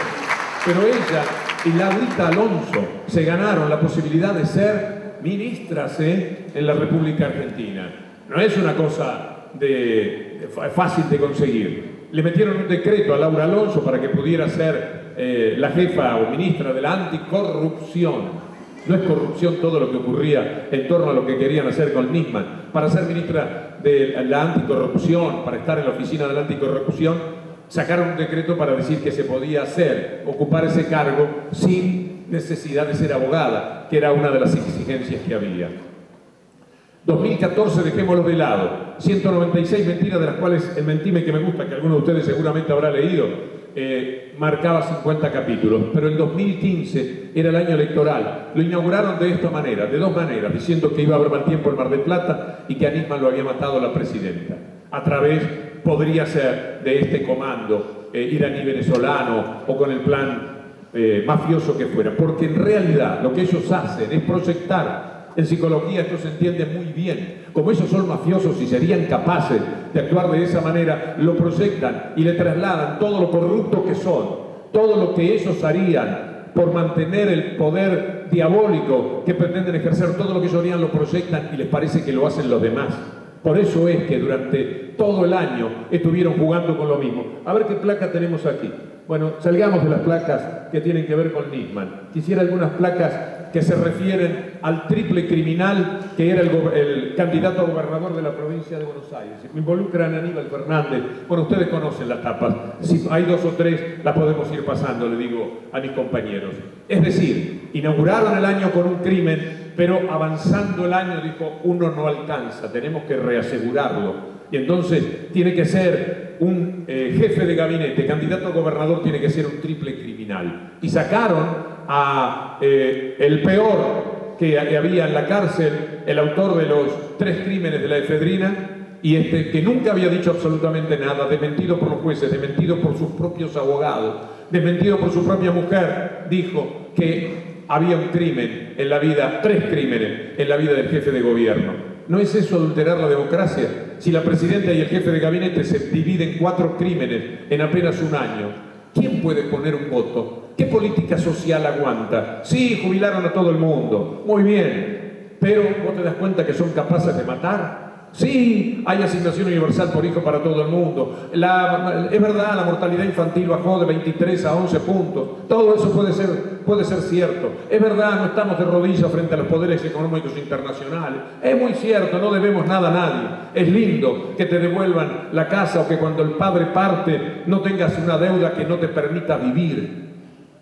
Pero ella y Laurita Alonso se ganaron la posibilidad de ser ministras en la República Argentina. No es una cosa fácil de conseguir. Le metieron un decreto a Laura Alonso para que pudiera ser la jefa o ministra de la anticorrupción. No es corrupción todo lo que ocurría en torno a lo que querían hacer con Nisman. Para ser ministra de la anticorrupción, para estar en la oficina de la anticorrupción, sacaron un decreto para decir que se podía ocupar ese cargo sin necesidad de ser abogada, que era una de las exigencias que había. 2014, dejémoslo de lado. 196 mentiras, de las cuales el mentime que me gusta, que alguno de ustedes seguramente habrá leído, marcaba 50 capítulos, pero el 2015 era el año electoral. Lo inauguraron de esta manera, de dos maneras, diciendo que iba a haber mal tiempo en Mar del Plata y que a Nisman lo había matado la presidenta. A través, podría ser, de este comando iraní venezolano o con el plan mafioso que fuera. Porque en realidad lo que ellos hacen es proyectar En psicología esto se entiende muy bien. Como esos son mafiosos y serían capaces de actuar de esa manera, lo proyectan y le trasladan todo lo corrupto que son, todo lo que ellos harían por mantener el poder diabólico que pretenden ejercer, todo lo que ellos harían lo proyectan y les parece que lo hacen los demás. Por eso es que durante todo el año estuvieron jugando con lo mismo. A ver qué placa tenemos aquí. Bueno, salgamos de las placas que tienen que ver con Nisman. Quisiera algunas placas que se refieren al triple criminal que era el candidato a gobernador de la provincia de Buenos Aires. Involucran a Aníbal Fernández. Bueno, ustedes conocen las tapas. Si hay 2 o 3, las podemos ir pasando, le digo a mis compañeros. Es decir, inauguraron el año con un crimen, pero avanzando el año dijo, uno no alcanza, tenemos que reasegurarlo. Y entonces tiene que ser un jefe de gabinete, candidato a gobernador tiene que ser un triple criminal. Y sacaron a el peor que había en la cárcel, el autor de los 3 crímenes de la efedrina, y que nunca había dicho absolutamente nada, desmentido por los jueces, desmentido por sus propios abogados, desmentido por su propia mujer, dijo que había un crimen en la vida, 3 crímenes en la vida del jefe de gobierno. ¿No es eso adulterar la democracia? Si la presidenta y el jefe de gabinete se dividen 4 crímenes en apenas un año, ¿quién puede poner un voto? ¿Qué política social aguanta? Sí, jubilaron a todo el mundo, muy bien, pero ¿vos te das cuenta que son capaces de matar? Sí, hay asignación universal por hijo para todo el mundo. Es verdad, la mortalidad infantil bajó de 23 a 11 puntos. Todo eso puede ser cierto. Es verdad, no estamos de rodillas frente a los poderes económicos internacionales. Es muy cierto, no debemos nada a nadie. Es lindo que te devuelvan la casa o que cuando el padre parte no tengas una deuda que no te permita vivir.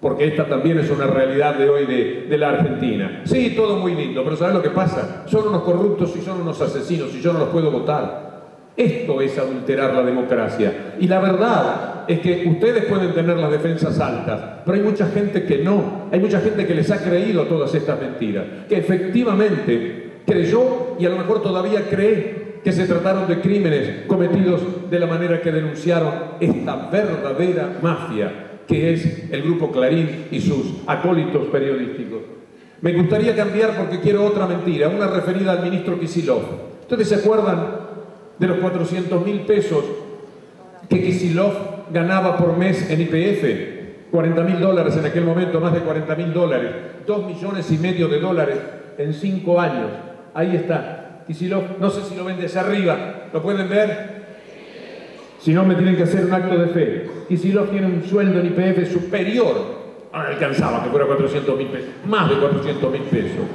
Porque esta también es una realidad de hoy de la Argentina. Sí, todo muy lindo, pero ¿sabes lo que pasa? Son unos corruptos y son unos asesinos y yo no los puedo votar. Esto es adulterar la democracia. Y la verdad es que ustedes pueden tener las defensas altas, pero hay mucha gente que no. Hay mucha gente que les ha creído a todas estas mentiras, que efectivamente creyó y a lo mejor todavía cree que se trataron de crímenes cometidos de la manera que denunciaron esta verdadera mafia, que es el Grupo Clarín y sus acólitos periodísticos. Me gustaría cambiar porque quiero otra mentira, una referida al ministro Kicillof. ¿Ustedes se acuerdan de los 400.000 pesos que Kicillof ganaba por mes en YPF? $40.000 en aquel momento, más de $40.000, $2,5 millones de dólares en 5 años. Ahí está, Kicillof, no sé si lo ven desde arriba, ¿lo pueden ver? Si no, me tienen que hacer un acto de fe. Kicillof tiene un sueldo en YPF superior, no alcanzaba que fuera 400.000 pesos, más de 400.000 pesos.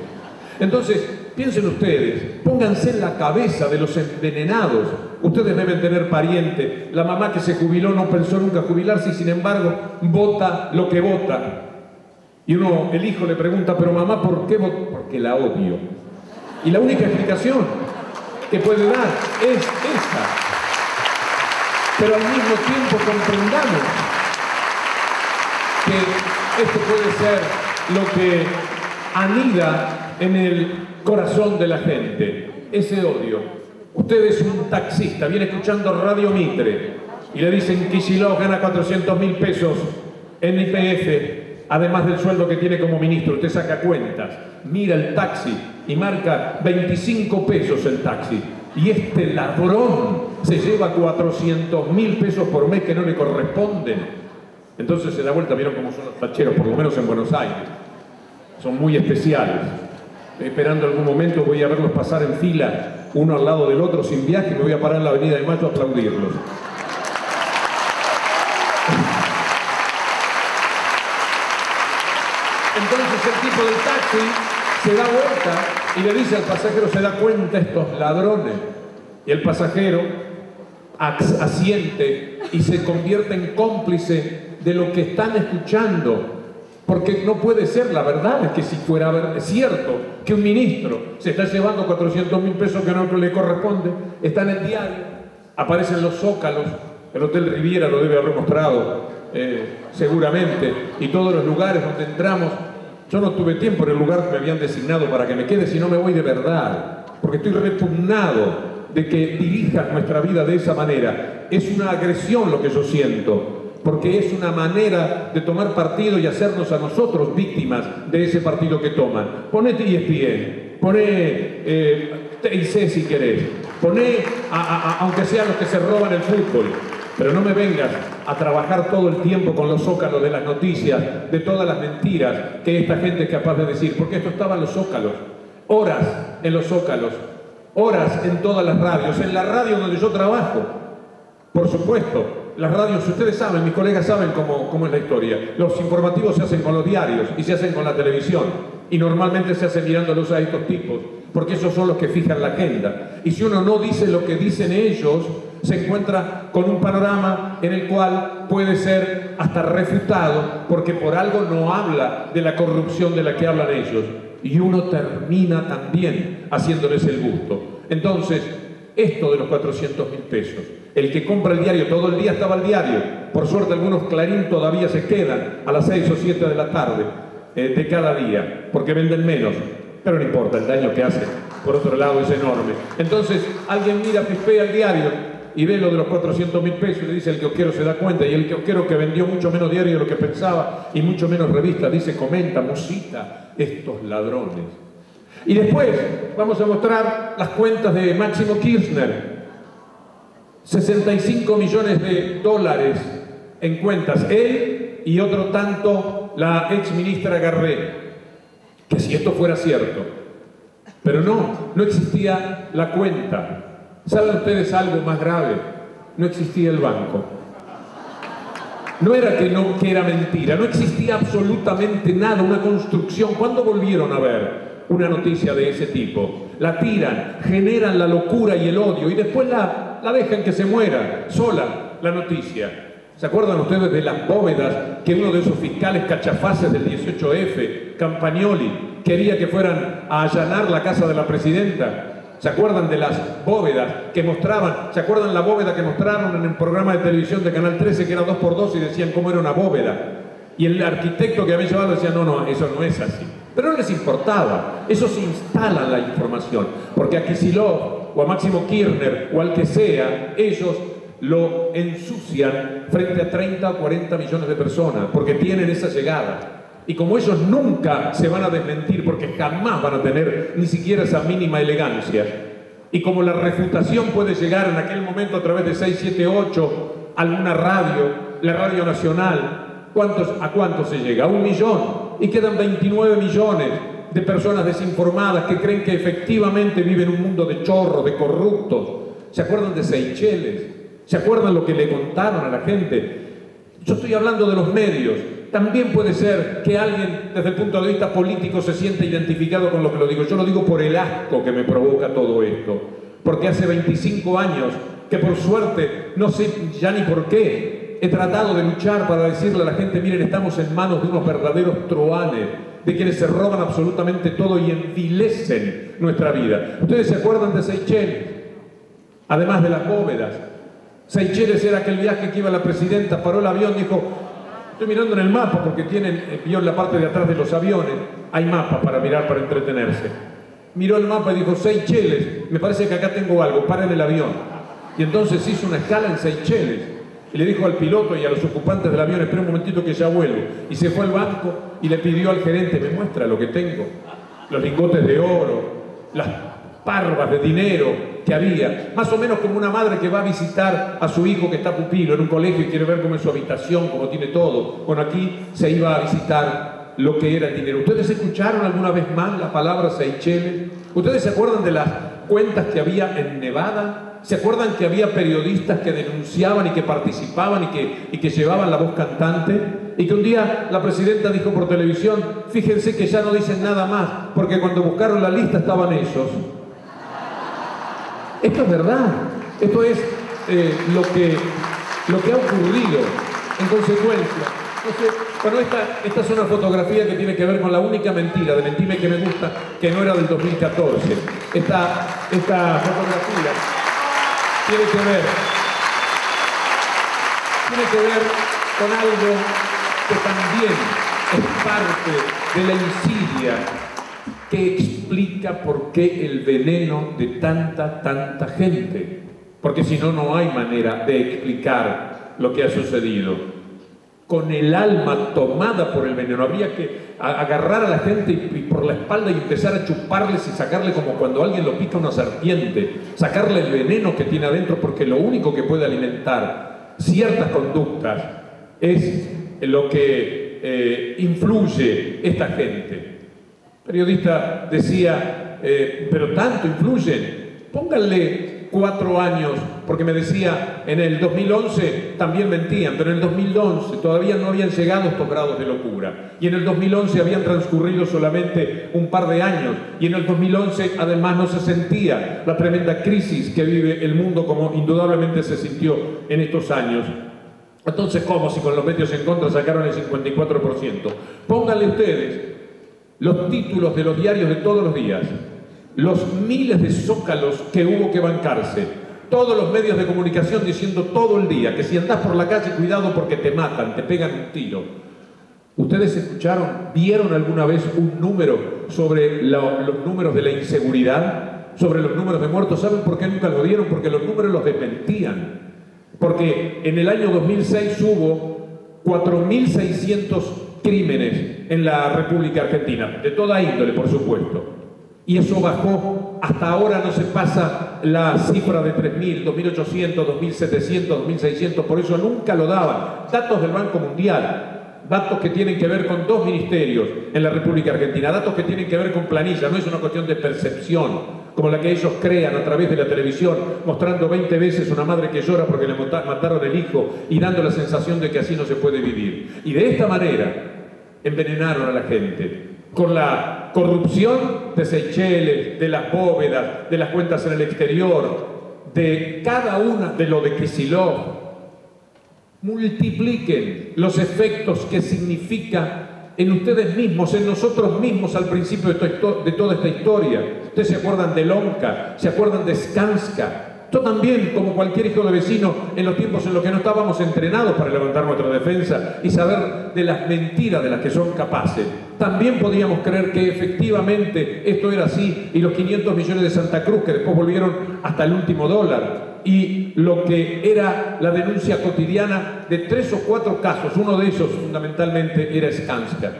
Entonces, piensen ustedes, pónganse en la cabeza de los envenenados. Ustedes deben tener pariente. La mamá que se jubiló no pensó nunca jubilarse y sin embargo vota lo que vota. Y el hijo le pregunta, pero mamá, ¿por qué votó? Porque la odio. Y la única explicación que puede dar es esta. Pero al mismo tiempo comprendamos que esto puede ser lo que anida en el corazón de la gente, ese odio. Usted es un taxista, viene escuchando Radio Mitre y le dicen que Kicillof gana 400.000 pesos en YPF, además del sueldo que tiene como ministro. Usted saca cuentas, mira el taxi y marca 25 pesos el taxi. Y este ladrón se lleva 400.000 pesos por mes que no le corresponden. Entonces se da vuelta, vieron cómo son los tacheros, por lo menos en Buenos Aires. Son muy especiales. Estoy esperando algún momento, voy a verlos pasar en fila, uno al lado del otro, sin viaje, y me voy a parar en la Avenida de Mayo a aplaudirlos. Entonces el tipo del taxi se da vuelta y le dice al pasajero, se da cuenta estos ladrones. Y el pasajero asiente y se convierte en cómplice de lo que están escuchando. Porque no puede ser, la verdad es que si fuera cierto que un ministro se está llevando 400.000 pesos que no le corresponde, está en el diario, aparecen los zócalos, el Hotel Riviera lo debe haber mostrado seguramente, y todos los lugares donde entramos. Yo no tuve tiempo en el lugar que me habían designado para que me quede, si no me voy de verdad, porque estoy repugnado de que dirijan nuestra vida de esa manera. Es una agresión lo que yo siento, porque es una manera de tomar partido y hacernos a nosotros víctimas de ese partido que toman. Ponete ESPN, TIC si querés, poné aunque sean los que se roban el fútbol, pero no me vengas a trabajar todo el tiempo con los zócalos de las noticias, de todas las mentiras que esta gente es capaz de decir, porque esto estaba en los zócalos, horas en los zócalos, horas en todas las radios, en la radio donde yo trabajo, por supuesto. Las radios, ustedes saben, mis colegas saben cómo es la historia. Los informativos se hacen con los diarios y se hacen con la televisión. Y normalmente se hace mirándolos a estos tipos, porque esos son los que fijan la agenda. Y si uno no dice lo que dicen ellos, se encuentra con un panorama en el cual puede ser hasta refutado, porque por algo no habla de la corrupción de la que hablan ellos. Y uno termina también haciéndoles el gusto. Entonces, esto de los 400.000 pesos. El que compra el diario, todo el día estaba el diario. Por suerte algunos Clarín todavía se quedan a las 6 o 7 de la tarde de cada día, porque venden menos. Pero no importa, el daño que hace, por otro lado, es enorme. Entonces, alguien mira, pispea el diario y ve lo de los 400.000 pesos y le dice: el kiosquero se da cuenta, y el kiosquero que vendió mucho menos diario de lo que pensaba y mucho menos revistas, dice, comenta, musita, estos ladrones. Y después vamos a mostrar las cuentas de Máximo Kirchner. 65 millones de dólares en cuentas, él y otro tanto la ex ministra Garré, que si esto fuera cierto, pero no existía la cuenta. ¿Saben ustedes algo más grave? No existía el banco. No era que era mentira, no existía absolutamente nada, una construcción. ¿Cuándo volvieron a ver una noticia de ese tipo? La tiran, generan la locura y el odio y después la dejan que se muera sola la noticia. ¿Se acuerdan ustedes de las bóvedas que uno de esos fiscales cachafaces del 18F, Campagnoli, quería que fueran a allanar la casa de la presidenta? ¿Se acuerdan de las bóvedas que mostraban? ¿Se acuerdan la bóveda que mostraron en el programa de televisión de Canal 13 que era 2x2 y decían cómo era una bóveda? Y el arquitecto que había llevado decía: no, eso no es así. Pero no les importaba, eso se instala en la información, porque a Kicillof o a Máximo Kirchner o al que sea, ellos lo ensucian frente a 30 o 40 millones de personas, porque tienen esa llegada. Y como ellos nunca se van a desmentir, porque jamás van a tener ni siquiera esa mínima elegancia, y como la refutación puede llegar en aquel momento a través de 6, 7, 8, alguna radio, la Radio Nacional, ¿a cuánto se llega? A 1 millón. Y quedan 29 millones de personas desinformadas que creen que efectivamente viven en un mundo de chorros, de corruptos. ¿Se acuerdan de Seychelles? ¿Se acuerdan lo que le contaron a la gente? Yo estoy hablando de los medios. También puede ser que alguien, desde el punto de vista político, se sienta identificado con lo que lo digo. Yo lo digo por el asco que me provoca todo esto. Porque hace 25 años que, por suerte, no sé ya ni por qué, he tratado de luchar para decirle a la gente: miren, estamos en manos de unos verdaderos truanes, de quienes se roban absolutamente todo y envilecen nuestra vida. ¿Ustedes se acuerdan de Seychelles? Además de las bóvedas. Seychelles era aquel viaje que iba la presidenta, paró el avión, dijo: estoy mirando en el mapa, porque vio en la parte de atrás de los aviones, hay mapas para mirar, para entretenerse. Miró el mapa y dijo: Seychelles, me parece que acá tengo algo, paren el avión. Y entonces hizo una escala en Seychelles y le dijo al piloto y a los ocupantes del avión: espera un momentito que ya vuelvo. Y se fue al banco y le pidió al gerente: me muestra lo que tengo, los lingotes de oro, las parvas de dinero que había, más o menos como una madre que va a visitar a su hijo que está pupilo en un colegio y quiere ver cómo es su habitación, cómo tiene todo. Bueno, aquí se iba a visitar lo que era el dinero. ¿Ustedes escucharon alguna vez más la palabra Seychelles? ¿Ustedes se acuerdan de las cuentas que había en Nevada? ¿Se acuerdan que había periodistas que denunciaban y que participaban y que llevaban la voz cantante? Y que un día la presidenta dijo por televisión: fíjense que ya no dicen nada más, porque cuando buscaron la lista estaban ellos. Esto es verdad, esto es lo que ha ocurrido en consecuencia. Entonces, bueno, esta es una fotografía que tiene que ver con la única mentira de Mentime que me gusta, que no era del 2014. Esta fotografía tiene que ver con algo que también es parte de la insidia que explica por qué el veneno de tanta gente. Porque si no, no hay manera de explicar lo que ha sucedido. con el alma tomada por el veneno. Habría que agarrar a la gente y por la espalda y empezar a chuparles y sacarle, como cuando alguien lo pica una serpiente, sacarle el veneno que tiene adentro, porque lo único que puede alimentar ciertas conductas es lo que influye esta gente. El periodista decía, pero tanto influyen, pónganle 4 años, porque me decía, en el 2011 también mentían, pero en el 2011 todavía no habían llegado estos grados de locura, y en el 2011 habían transcurrido solamente un par de años, y en el 2011 además no se sentía la tremenda crisis que vive el mundo como indudablemente se sintió en estos años. Entonces, ¿cómo si con los medios en contra sacaron el 54%? Pónganle ustedes los títulos de los diarios de todos los días, los miles de zócalos que hubo que bancarse, todos los medios de comunicación diciendo todo el día que si andás por la calle, cuidado porque te matan, te pegan un tiro. ¿Ustedes escucharon, vieron alguna vez un número sobre los números de la inseguridad, sobre los números de muertos? ¿Saben por qué nunca lo dieron? Porque los números los desmentían. Porque en el año 2006 hubo 4.600 crímenes en la República Argentina, de toda índole, por supuesto. Y eso bajó, hasta ahora no se pasa la cifra de 3.000, 2.800, 2.700, 2.600, por eso nunca lo daban. Datos del Banco Mundial, datos que tienen que ver con 2 ministerios en la República Argentina, datos que tienen que ver con planilla, no es una cuestión de percepción, como la que ellos crean a través de la televisión, mostrando 20 veces una madre que llora porque le mataron el hijo y dando la sensación de que así no se puede vivir. Y de esta manera envenenaron a la gente, con la corrupción de Seychelles, de las bóvedas, de las cuentas en el exterior, de cada una, de lo de Kicillof. Multipliquen los efectos que significa en ustedes mismos, en nosotros mismos al principio de toda esta historia. Ustedes se acuerdan de Lonca, se acuerdan de Skanska. Yo también, como cualquier hijo de vecino, en los tiempos en los que no estábamos entrenados para levantar nuestra defensa y saber de las mentiras de las que son capaces, también podíamos creer que efectivamente esto era así, y los 500 millones de Santa Cruz, que después volvieron hasta el último dólar, y lo que era la denuncia cotidiana de 3 o 4 casos, uno de esos fundamentalmente era Skanska.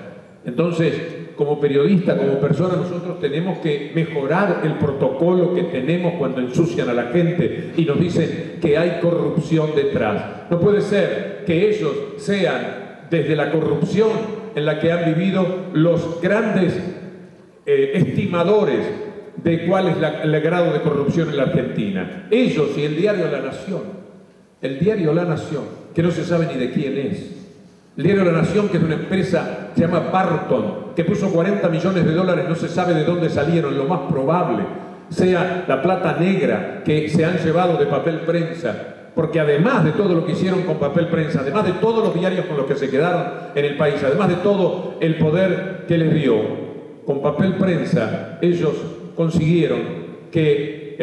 Entonces, como periodista, como persona, nosotros tenemos que mejorar el protocolo que tenemos cuando ensucian a la gente y nos dicen que hay corrupción detrás. No puede ser que ellos sean, desde la corrupción en la que han vivido, los grandes estimadores de cuál es el grado de corrupción en la Argentina. Ellos y el diario La Nación, que no se sabe ni de quién es. El diario La Nación, que es una empresa, se llama Barton, que puso 40 millones de dólares, no se sabe de dónde salieron, lo más probable sea la plata negra que se han llevado de papel prensa, porque además de todo lo que hicieron con papel prensa, además de todos los diarios con los que se quedaron en el país, además de todo el poder que les dio, con papel prensa ellos consiguieron que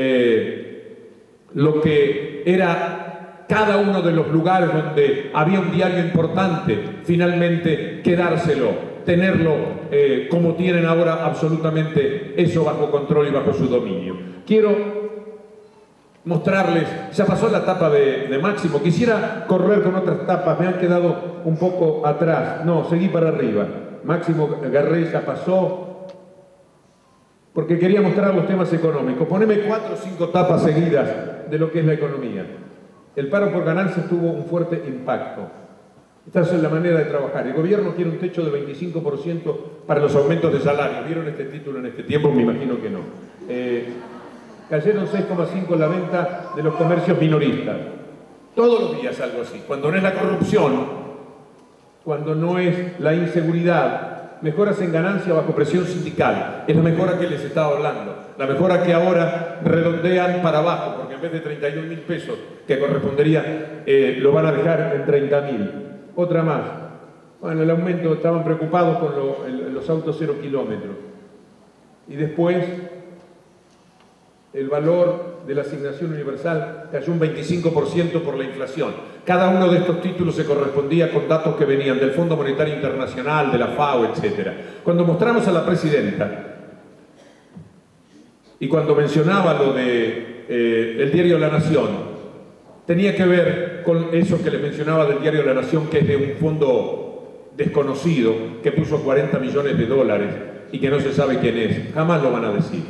lo que era cada uno de los lugares donde había un diario importante, finalmente quedárselo, tenerlo como tienen ahora absolutamente eso bajo control y bajo su dominio. Quiero mostrarles, ya pasó la tapa de Máximo, quisiera correr con otras tapas, me han quedado un poco atrás, no, seguí para arriba. Máximo Garré ya pasó, porque quería mostrar los temas económicos. Poneme 4 o 5 tapas seguidas de lo que es la economía. El paro por ganancias tuvo un fuerte impacto. Esta es la manera de trabajar. El gobierno quiere un techo de 25% para los aumentos de salario. ¿Vieron este título en este tiempo? Me imagino que no. Cayeron 6,5 la venta de los comercios minoristas. Todos los días algo así. Cuando no es la corrupción, cuando no es la inseguridad, mejoras en ganancia bajo presión sindical. Es la mejora que les estaba hablando. La mejora que ahora redondean para abajo, porque en vez de 31.000 pesos que correspondería, lo van a dejar en 30.000. Otra más. Bueno, el aumento, estaban preocupados con los autos 0 kilómetros. Y después, el valor de la asignación universal cayó un 25% por la inflación. Cada uno de estos títulos se correspondía con datos que venían del Fondo Monetario Internacional, de la FAO, etc. Cuando mostramos a la presidenta y cuando mencionaba lo de el diario La Nación, tenía que ver con eso que les mencionaba del diario La Nación, que es de un fondo desconocido que puso 40 millones de dólares y que no se sabe quién es. Jamás lo van a decir.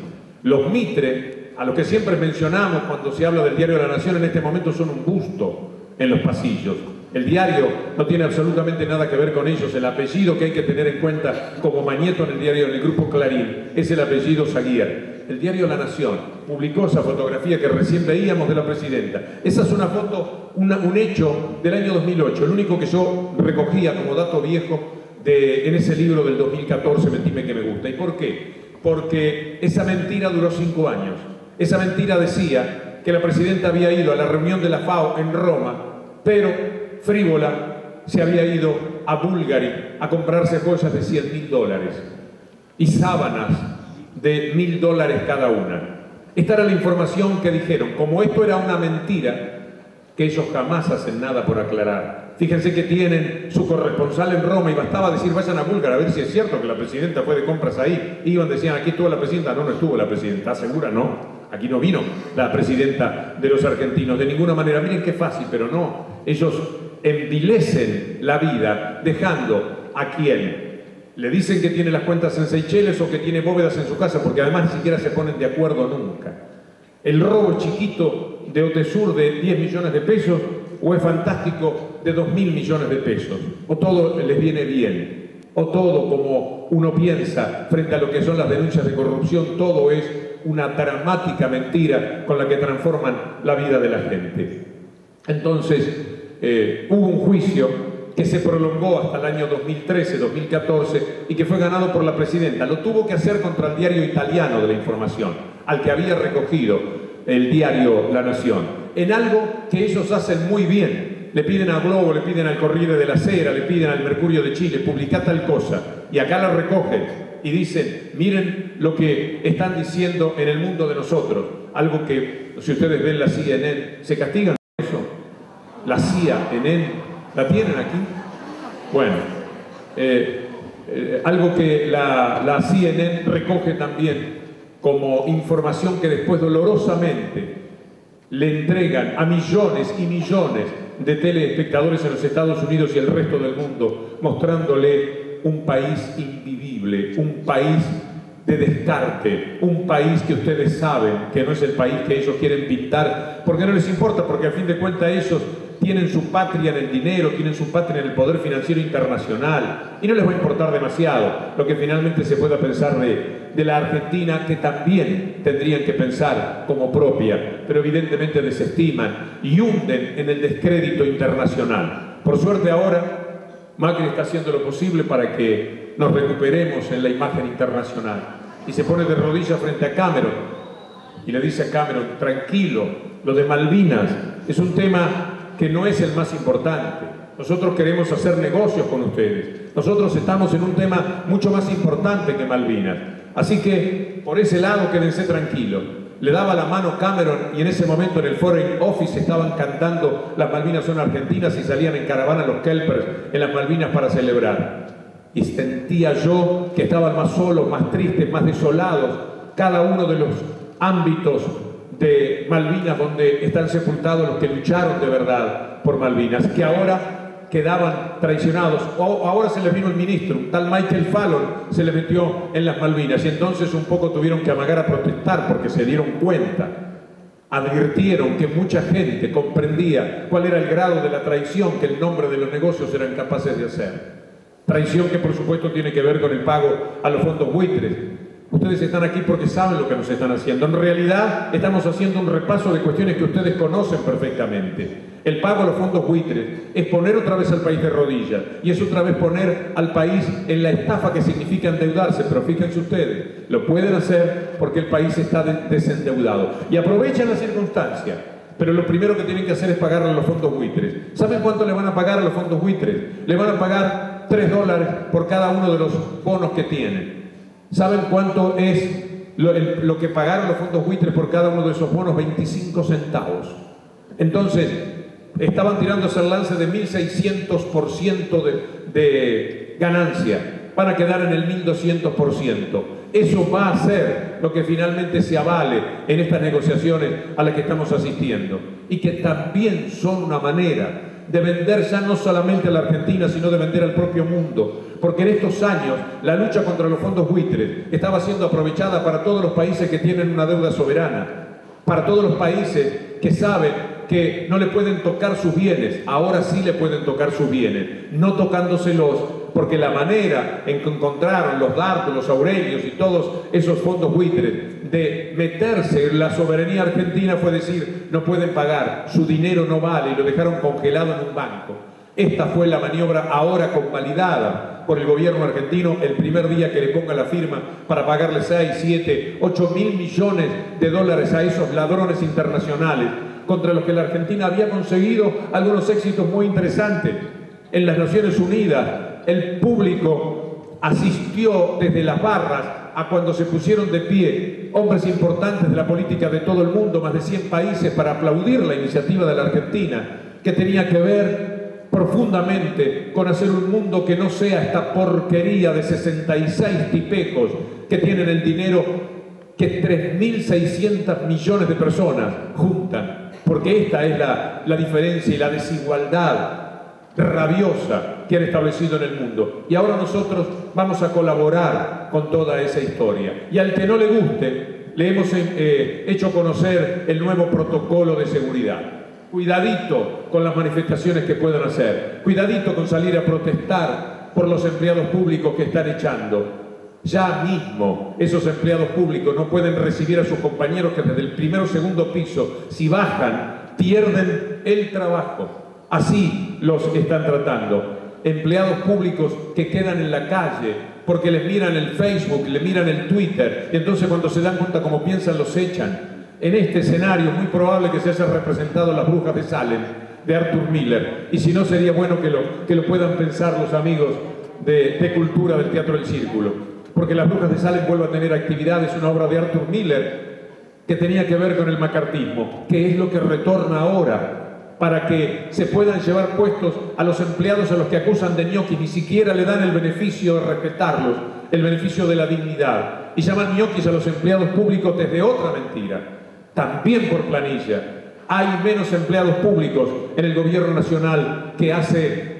Los Mitre, a los que siempre mencionamos cuando se habla del diario La Nación, en este momento son un busto en los pasillos. El diario no tiene absolutamente nada que ver con ellos. El apellido que hay que tener en cuenta como Mañeto en el diario, en el grupo Clarín, es el apellido Zaguier. El diario La Nación publicó esa fotografía que recién veíamos de la presidenta. Esa es una foto, un hecho del año 2008, el único que yo recogía como dato viejo en ese libro del 2014, Mentime que me gusta. ¿Y por qué? Porque esa mentira duró 5 años. Esa mentira decía que la presidenta había ido a la reunión de la FAO en Roma, pero frívola se había ido a Bulgari a comprarse joyas de $100.000 y sábanas de $1.000 cada una. Esta era la información que dijeron. Como esto era una mentira, que ellos jamás hacen nada por aclarar. Fíjense que tienen su corresponsal en Roma y bastaba decir vayan a Bulgari a ver si es cierto que la presidenta fue de compras ahí. Iban, decían, aquí estuvo la presidenta. No, no estuvo la presidenta. ¿Segura? No. Aquí no vino la presidenta de los argentinos. De ninguna manera. Miren qué fácil, pero no. Ellos envilecen la vida dejando a quien le dicen que tiene las cuentas en Seychelles o que tiene bóvedas en su casa, porque además ni siquiera se ponen de acuerdo nunca. El robo chiquito de Otesur de 10 millones de pesos o es fantástico de 2.000 millones de pesos, o todo les viene bien, o todo, como uno piensa frente a lo que son las denuncias de corrupción, todo es una dramática mentira con la que transforman la vida de la gente. Entonces, hubo un juicio que se prolongó hasta el año 2013, 2014 y que fue ganado por la presidenta. Lo tuvo que hacer contra el diario italiano de la información, al que había recogido el diario La Nación, en algo que ellos hacen muy bien. Le piden a Globo, le piden al Corriere della Sera, le piden al Mercurio de Chile, publicá tal cosa, y acá la recogen y dicen, miren lo que están diciendo en el mundo de nosotros, algo que, si ustedes ven la CNN, ¿se castigan por eso? La CNN, ¿la tienen aquí? Bueno, algo que la CNN recoge también como información que después dolorosamente le entregan a millones y millones de telespectadores en los Estados Unidos y el resto del mundo, mostrándole un país invivible, un país de descarte, un país que ustedes saben que no es el país que ellos quieren pintar, porque no les importa, porque a fin de cuentas ellos tienen su patria en el dinero, tienen su patria en el poder financiero internacional, y no les va a importar demasiado lo que finalmente se pueda pensar de la Argentina, que también tendrían que pensar como propia, pero evidentemente desestiman y hunden en el descrédito internacional. Por suerte ahora Macri está haciendo lo posible para que nos recuperemos en la imagen internacional, y se pone de rodillas frente a Cameron y le dice a Cameron, tranquilo, lo de Malvinas es un tema que no es el más importante. Nosotros queremos hacer negocios con ustedes. Nosotros estamos en un tema mucho más importante que Malvinas. Así que, por ese lado, quédense tranquilos. Le daba la mano Cameron y en ese momento en el Foreign Office estaban cantando las Malvinas son argentinas y salían en caravana los Kelpers en las Malvinas para celebrar. Y sentía yo que estaban más solos, más tristes, más desolados, cada uno de los ámbitos de Malvinas donde están sepultados los que lucharon de verdad por Malvinas, que ahora quedaban traicionados. Ahora se les vino el ministro, un tal Michael Fallon se le metió en las Malvinas y entonces un poco tuvieron que amagar a protestar porque se dieron cuenta, advirtieron que mucha gente comprendía cuál era el grado de la traición que el nombre de los negocios eran capaces de hacer. Traición que por supuesto tiene que ver con el pago a los fondos buitres. Ustedes están aquí porque saben lo que nos están haciendo. En realidad estamos haciendo un repaso de cuestiones que ustedes conocen perfectamente. El pago a los fondos buitres es poner otra vez al país de rodillas y es otra vez poner al país en la estafa que significa endeudarse. Pero fíjense ustedes, lo pueden hacer porque el país está desendeudado y aprovechan la circunstancia. Pero lo primero que tienen que hacer es pagarle a los fondos buitres. ¿Saben cuánto le van a pagar a los fondos buitres? Le van a pagar $3 por cada uno de los bonos que tienen. ¿Saben cuánto es lo que pagaron los fondos buitres por cada uno de esos bonos? 25 centavos. Entonces, estaban tirándose el lance de 1.600% de ganancia. van a quedar en el 1200%. Eso va a ser lo que finalmente se avale en estas negociaciones a las que estamos asistiendo, y que también son una manera de vender ya no solamente a la Argentina, sino de vender al propio mundo. Porque en estos años la lucha contra los fondos buitres estaba siendo aprovechada para todos los países que tienen una deuda soberana, para todos los países que saben que no le pueden tocar sus bienes. Ahora sí le pueden tocar sus bienes, no tocándoselos, porque la manera en que encontraron los Dardos, los Aurelios y todos esos fondos buitres de meterse en la soberanía argentina fue decir: no pueden pagar, su dinero no vale, y lo dejaron congelado en un banco. Esta fue la maniobra ahora convalidada por el gobierno argentino el primer día que le ponga la firma para pagarle 6, 7, 8 mil millones de dólares a esos ladrones internacionales contra los que la Argentina había conseguido algunos éxitos muy interesantes. En las Naciones Unidas el público asistió desde las barras a cuando se pusieron de pie hombres importantes de la política de todo el mundo, más de 100 países, para aplaudir la iniciativa de la Argentina, que tenía que ver profundamente con hacer un mundo que no sea esta porquería de 66 tipejos que tienen el dinero que 3.600 millones de personas juntan, porque esta es la diferencia y la desigualdad rabiosa que han establecido en el mundo. Y ahora nosotros vamos a colaborar con toda esa historia. Y al que no le guste, le hemos hecho conocer el nuevo protocolo de seguridad. Cuidadito con las manifestaciones que puedan hacer, cuidadito con salir a protestar por los empleados públicos que están echando. Ya mismo esos empleados públicos no pueden recibir a sus compañeros que desde el primero o segundo piso, si bajan, pierden el trabajo. Así los están tratando. Empleados públicos que quedan en la calle porque les miran el Facebook, les miran el Twitter, y entonces cuando se dan cuenta cómo piensan los echan. En este escenario muy probable que se hayan representado Las Brujas de Salem, de Arthur Miller, y si no sería bueno que lo puedan pensar los amigos de cultura del Teatro del Círculo, porque Las Brujas de Salem vuelve a tener actividades, una obra de Arthur Miller que tenía que ver con el macartismo, que es lo que retorna ahora, para que se puedan llevar puestos a los empleados a los que acusan de ñoquis, ni siquiera le dan el beneficio de respetarlos, el beneficio de la dignidad, y llaman ñoquis a los empleados públicos desde otra mentira, también por planilla. Hay menos empleados públicos en el gobierno nacional que hace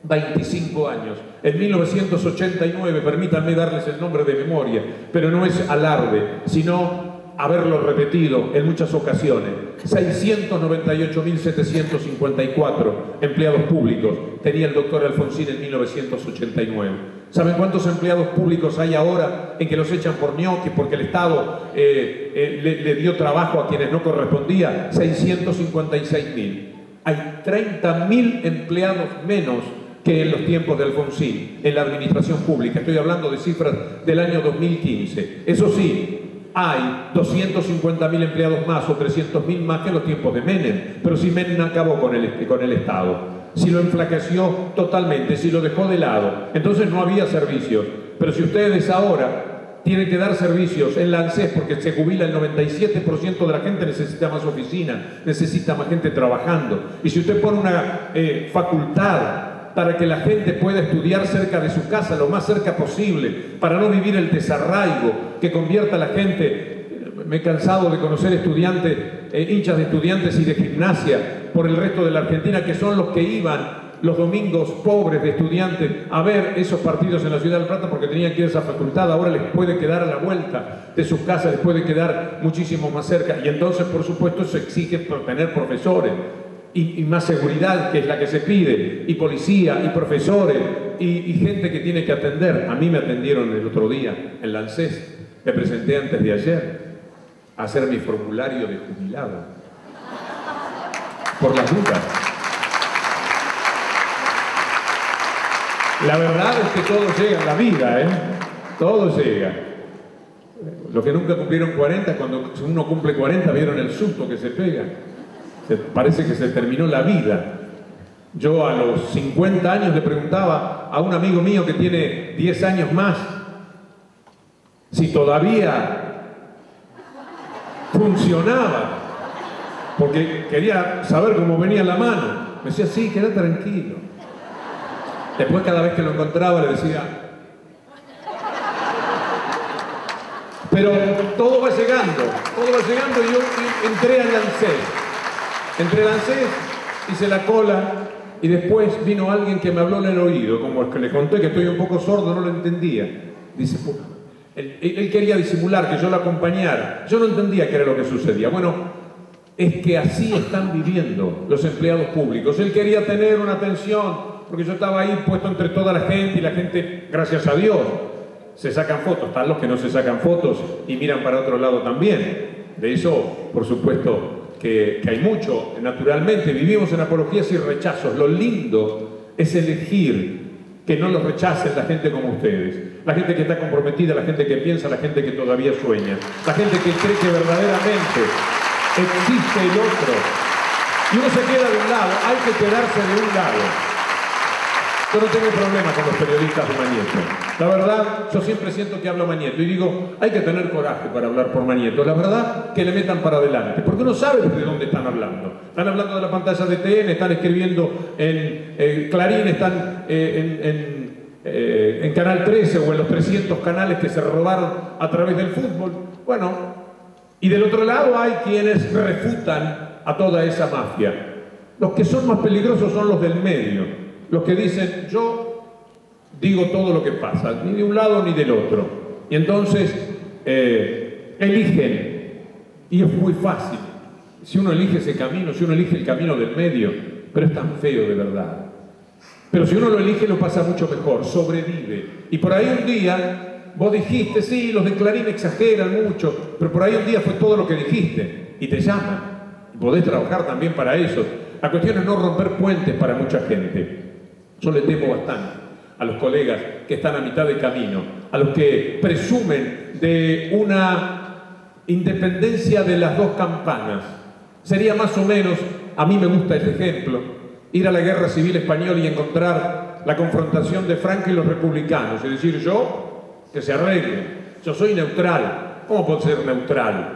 25 años. En 1989, permítanme darles el nombre de memoria, pero no es alarde, sino haberlo repetido en muchas ocasiones. 698.754 empleados públicos tenía el doctor Alfonsín en 1989. ¿Saben cuántos empleados públicos hay ahora en que los echan por ñoquis porque el Estado le dio trabajo a quienes no correspondía? 656.000. Hay 30.000 empleados menos que en los tiempos de Alfonsín en la administración pública. Estoy hablando de cifras del año 2015. Eso sí, hay 250.000 empleados más o 300.000 más que en los tiempos de Menem, pero si Menem acabó con el Estado, si lo enflaqueció totalmente, si lo dejó de lado, entonces no había servicios. Pero si ustedes ahora tienen que dar servicios en la ANSES porque se jubila el 97% de la gente, necesita más oficina, necesita más gente trabajando. Y si usted pone una facultad para que la gente pueda estudiar cerca de su casa, lo más cerca posible, para no vivir el desarraigo que convierta a la gente. Me he cansado de conocer estudiantes, hinchas de estudiantes y de gimnasia por el resto de la Argentina, que son los que iban los domingos pobres de estudiantes a ver esos partidos en la Ciudad del Plata porque tenían que ir a esa facultad. Ahora les puede quedar a la vuelta de sus casas, les puede quedar muchísimo más cerca, y entonces por supuesto se exige tener profesores y más seguridad, que es la que se pide, y policía, y profesores, y gente que tiene que atender. A mí me atendieron el otro día en la ANSES, me presenté antes de ayer a hacer mi formulario de jubilado, por las dudas. La verdad es que todo llega en la vida, todo llega. Los que nunca cumplieron 40, cuando uno cumple 40, vieron el susto que se pega. Parece que se terminó la vida. Yo a los 50 años le preguntaba a un amigo mío que tiene 10 años más si todavía funcionaba, porque quería saber cómo venía la mano. Me decía, sí, queda tranquilo. Después cada vez que lo encontraba le decía, Pero todo va llegando y yo entré al ANSES. Entré al ANSES, hice la cola y después vino alguien que me habló en el oído, como el que le conté que estoy un poco sordo, no lo entendía. Dice, él quería disimular que yo lo acompañara. Yo no entendía qué era lo que sucedía. Bueno, es que así están viviendo los empleados públicos. Él quería tener una atención, porque yo estaba ahí puesto entre toda la gente y la gente, gracias a Dios, se sacan fotos. Están los que no se sacan fotos y miran para otro lado también. De eso, por supuesto, que hay mucho. Naturalmente, vivimos en apologías y rechazos. Lo lindo es elegir que no los rechacen la gente como ustedes. La gente que está comprometida, la gente que piensa, la gente que todavía sueña. La gente que cree que verdaderamente existe el otro. Y uno se queda de un lado, hay que quedarse de un lado. Yo no tengo problema con los periodistas de Mañeto. La verdad, yo siempre siento que hablo Mañeto y digo, hay que tener coraje para hablar por Mañeto. La verdad, que le metan para adelante, porque uno sabe de dónde están hablando. Están hablando de la pantalla de TN, están escribiendo en Clarín, están en Canal 13 o en los 300 canales que se robaron a través del fútbol. Bueno, y del otro lado hay quienes refutan a toda esa mafia. Los que son más peligrosos son los del medio. Los que dicen, yo digo todo lo que pasa, ni de un lado ni del otro. Y entonces eligen, y es muy fácil. Si uno elige ese camino, si uno elige el camino del medio, pero es tan feo de verdad. Pero si uno lo elige, lo pasa mucho mejor, sobrevive. Y por ahí un día, vos dijiste, sí, los de Clarín exageran mucho, pero por ahí un día fue todo lo que dijiste, y te llaman. Y podés trabajar también para eso. La cuestión es no romper puentes para mucha gente. Yo le temo bastante a los colegas que están a mitad de camino, a los que presumen de una independencia de las dos campanas. Sería más o menos, a mí me gusta este ejemplo, ir a la Guerra Civil Española y encontrar la confrontación de Franco y los republicanos, y decir yo, que se arregle, yo soy neutral. ¿Cómo puedo ser neutral?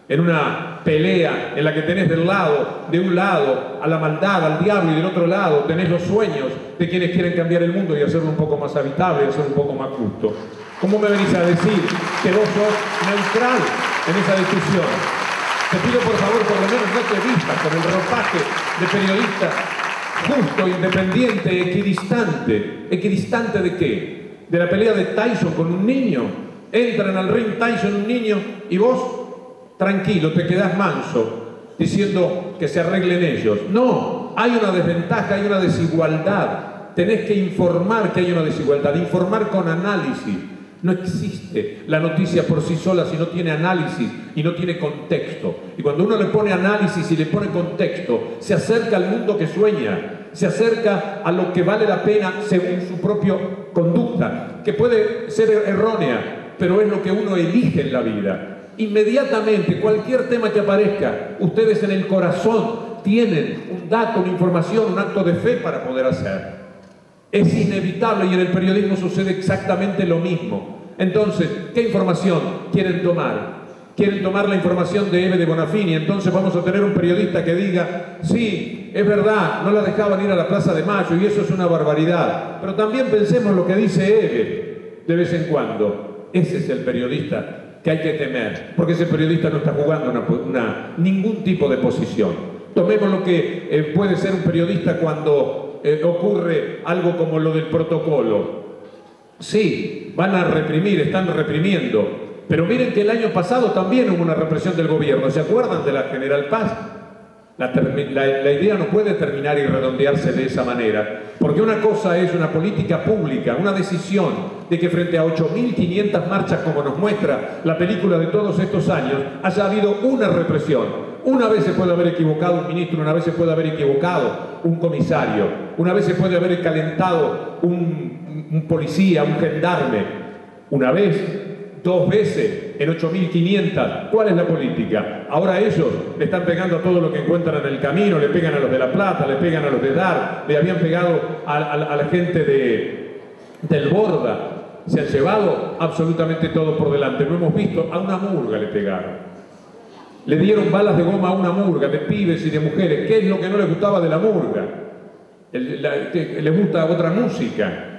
En una pelea en la que tenés de un lado a la maldad, al diablo, y del otro lado tenés los sueños de quienes quieren cambiar el mundo y hacerlo un poco más habitable y hacerlo un poco más justo. ¿Cómo me venís a decir que vos sos neutral en esa discusión? Te pido por favor, por lo menos no te vistas con el ropaje de periodista justo, independiente, equidistante. ¿Equidistante de qué? De la pelea de Tyson con un niño. Entran al ring Tyson, un niño, y vos tranquilo, te quedás manso, diciendo que se arreglen ellos. No, hay una desventaja, hay una desigualdad. Tenés que informar que hay una desigualdad, informar con análisis. No existe la noticia por sí sola si no tiene análisis y no tiene contexto. Y cuando uno le pone análisis y le pone contexto, se acerca al mundo que sueña, se acerca a lo que vale la pena según su propia conducta, que puede ser errónea, pero es lo que uno elige en la vida. Inmediatamente, cualquier tema que aparezca, ustedes en el corazón tienen un dato, una información, un acto de fe para poder hacer. Es inevitable y en el periodismo sucede exactamente lo mismo. Entonces, ¿qué información quieren tomar? Quieren tomar la información de Eve de Bonafini, entonces vamos a tener un periodista que diga, sí, es verdad, no la dejaban ir a la Plaza de Mayo y eso es una barbaridad. Pero también pensemos lo que dice Eve de vez en cuando. Ese es el periodista que hay que temer, porque ese periodista no está jugando ningún tipo de posición. Tomemos lo que puede ser un periodista cuando ocurre algo como lo del protocolo. Sí, van a reprimir, están reprimiendo, pero miren que el año pasado también hubo una represión del gobierno. ¿Se acuerdan de la General Paz? La idea no puede terminar y redondearse de esa manera, porque una cosa es una política pública, una decisión de que frente a 8.500 marchas, como nos muestra la película de todos estos años, haya habido una represión. Una vez se puede haber equivocado un ministro, una vez se puede haber equivocado un comisario, una vez se puede haber calentado un policía, un gendarme, una vez, dos veces, en 8.500. ¿Cuál es la política? Ahora ellos le están pegando a todo lo que encuentran en el camino, le pegan a los de La Plata, le pegan a los de Dar, le habían pegado a la gente del Borda. Se han llevado absolutamente todo por delante. Lo hemos visto, a una murga le pegaron. Le dieron balas de goma a una murga, de pibes y de mujeres. ¿Qué es lo que no les gustaba de la murga? Les gusta otra música.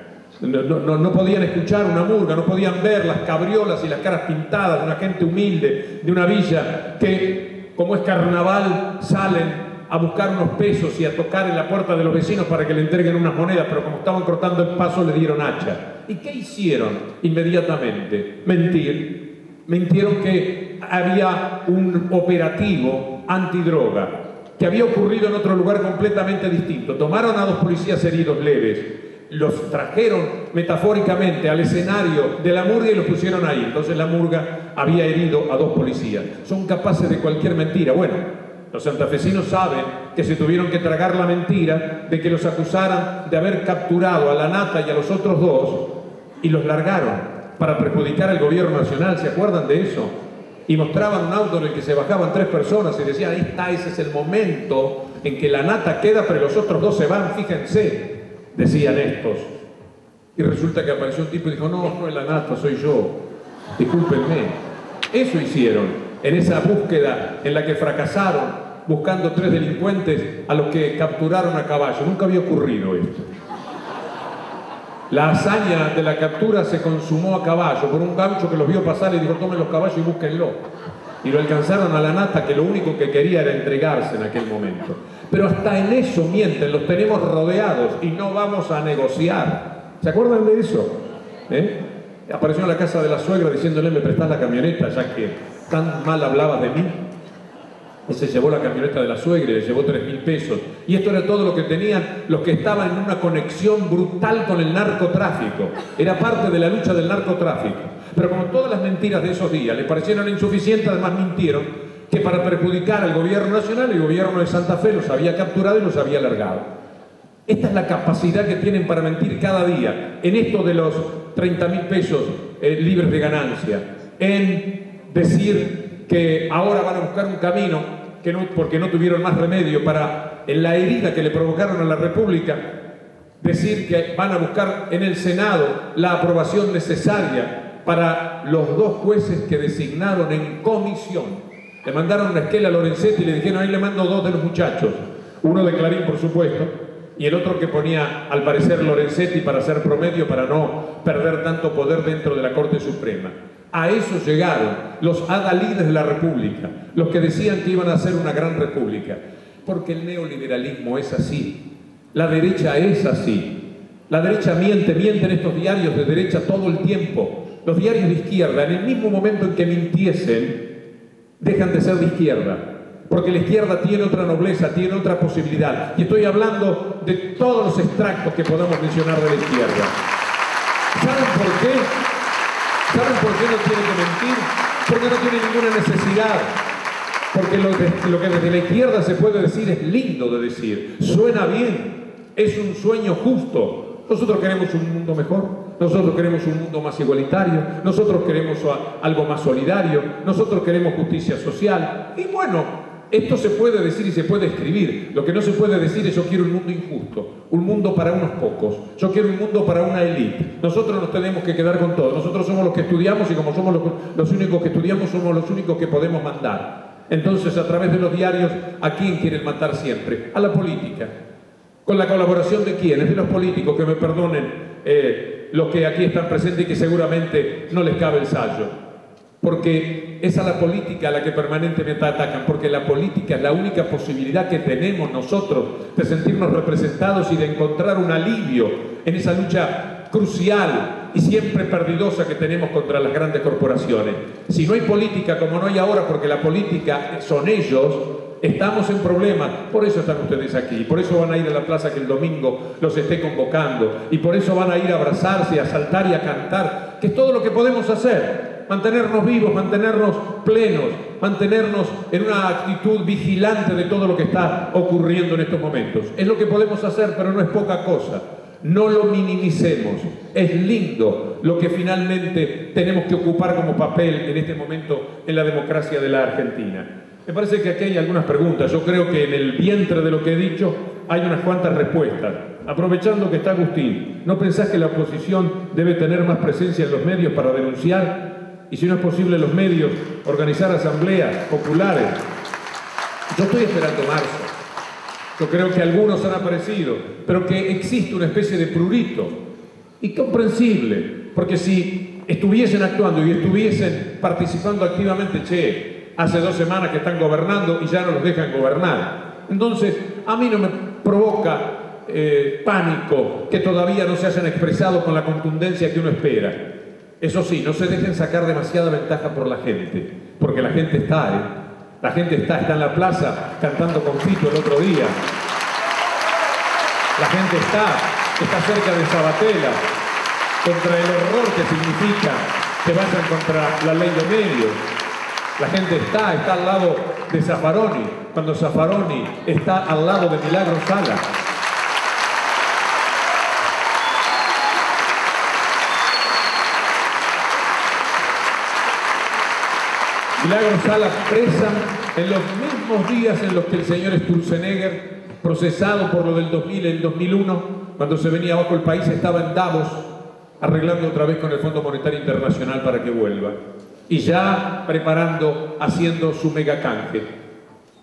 No podían escuchar una murga, no podían ver las cabriolas y las caras pintadas de una gente humilde, de una villa que, como es carnaval, salen a buscar unos pesos y a tocar en la puerta de los vecinos para que le entreguen unas monedas, pero como estaban cortando el paso le dieron hacha. ¿Y qué hicieron inmediatamente? Mentir. Mintieron que había un operativo antidroga que había ocurrido en otro lugar completamente distinto. Tomaron a 2 policías heridos leves, los trajeron metafóricamente al escenario de la murga y los pusieron ahí. Entonces la murga había herido a 2 policías. Son capaces de cualquier mentira. Bueno, los santafesinos saben que se tuvieron que tragar la mentira de que los acusaran de haber capturado a la Nata y a los otros 2 y los largaron para perjudicar al gobierno nacional. ¿Se acuerdan de eso? Y mostraban un auto en el que se bajaban 3 personas y decían, ahí está, ese es el momento en que la Nata queda, pero los otros 2 se van, fíjense, decían estos. Y resulta que apareció un tipo y dijo, no es la Nata, soy yo, discúlpenme. Eso hicieron en esa búsqueda en la que fracasaron, buscando 3 delincuentes a los que capturaron a caballo. Nunca había ocurrido esto. La hazaña de la captura se consumó a caballo por un gaucho que los vio pasar y dijo, tomen los caballos y búsquenlo. Y lo alcanzaron a la Nata, que lo único que quería era entregarse en aquel momento. Pero hasta en eso mienten, los tenemos rodeados y no vamos a negociar. ¿Se acuerdan de eso? Apareció en la casa de la suegra diciéndole, me prestás la camioneta, ya que tan mal hablabas de mí. Y se llevó la camioneta de la suegra y le llevó 3.000 pesos. Y esto era todo lo que tenían los que estaban en una conexión brutal con el narcotráfico. Era parte de la lucha del narcotráfico. Pero como todas las mentiras de esos días les parecieron insuficientes, además mintieron que para perjudicar al gobierno nacional, el gobierno de Santa Fe los había capturado y los había largado. Esta es la capacidad que tienen para mentir cada día. En esto de los 30.000 pesos libres de ganancia. En decir que ahora van a buscar un camino porque no tuvieron más remedio para, en la herida que le provocaron a la República, decir que van a buscar en el Senado la aprobación necesaria para los 2 jueces que designaron en comisión. Le mandaron una esquela a Lorenzetti y le dijeron, ahí le mando 2 de los muchachos, uno de Clarín por supuesto, y el otro que ponía al parecer Lorenzetti para hacer promedio, para no perder tanto poder dentro de la Corte Suprema. A eso llegaron los adalides de la República, los que decían que iban a hacer una gran república. Porque el neoliberalismo es así, la derecha es así. La derecha miente en estos diarios de derecha todo el tiempo. Los diarios de izquierda, en el mismo momento en que mintiesen, dejan de ser de izquierda. Porque la izquierda tiene otra nobleza, tiene otra posibilidad. Y estoy hablando de todos los extractos que podamos mencionar de la izquierda. ¿Saben por qué? ¿Saben por qué no tiene que mentir? Porque no tiene ninguna necesidad. Porque lo que desde la izquierda se puede decir es lindo de decir. Suena bien. Es un sueño justo. Nosotros queremos un mundo mejor. Nosotros queremos un mundo más igualitario. Nosotros queremos algo más solidario. Nosotros queremos justicia social. Y bueno, esto se puede decir y se puede escribir. Lo que no se puede decir es yo quiero un mundo injusto, un mundo para unos pocos, yo quiero un mundo para una élite. Nosotros nos tenemos que quedar con todo. Nosotros somos los que estudiamos y como somos los únicos que estudiamos, somos los únicos que podemos mandar. Entonces, a través de los diarios, ¿a quién quieren matar siempre? A la política. ¿Con la colaboración de quiénes? De los políticos, que me perdonen los que aquí están presentes y que seguramente no les cabe el sayo. Porque es a la política a la que permanentemente atacan, porque la política es la única posibilidad que tenemos nosotros de sentirnos representados y de encontrar un alivio en esa lucha crucial y siempre perdidosa que tenemos contra las grandes corporaciones. Si no hay política, como no hay ahora, porque la política son ellos, estamos en problemas. Por eso están ustedes aquí, por eso van a ir a la plaza que el domingo los esté convocando, y por eso van a ir a abrazarse, a saltar y a cantar, que es todo lo que podemos hacer. Mantenernos vivos, mantenernos plenos, mantenernos en una actitud vigilante de todo lo que está ocurriendo en estos momentos. Es lo que podemos hacer, pero no es poca cosa. No lo minimicemos. Es lindo lo que finalmente tenemos que ocupar como papel en este momento en la democracia de la Argentina. Me parece que aquí hay algunas preguntas. Yo creo que en el vientre de lo que he dicho hay unas cuantas respuestas. Aprovechando que está Agustín, ¿no pensás que la oposición debe tener más presencia en los medios para denunciar? Y si no es posible los medios, organizar asambleas populares. Yo estoy esperando marzo. Yo creo que algunos han aparecido, pero que existe una especie de prurito. Y comprensible, porque si estuviesen actuando y estuviesen participando activamente, che, hace 2 semanas que están gobernando y ya no los dejan gobernar. Entonces, a mí no me provoca pánico que todavía no se hayan expresado con la contundencia que uno espera. Eso sí, no se dejen sacar demasiada ventaja por la gente, porque la gente está, la gente está en la plaza cantando con Fito el otro día. La gente está cerca de Sabatella, contra el horror que significa que vayan contra la ley de medios. La gente está al lado de Zaffaroni, cuando Zaffaroni está al lado de Milagro Sala. Milagro Sala presa en los mismos días en los que el señor Sturzenegger, procesado por lo del 2000 y el 2001, cuando se venía abajo el país, estaba en Davos arreglando otra vez con el Fondo Monetario Internacional para que vuelva. Y ya preparando, haciendo su mega canje.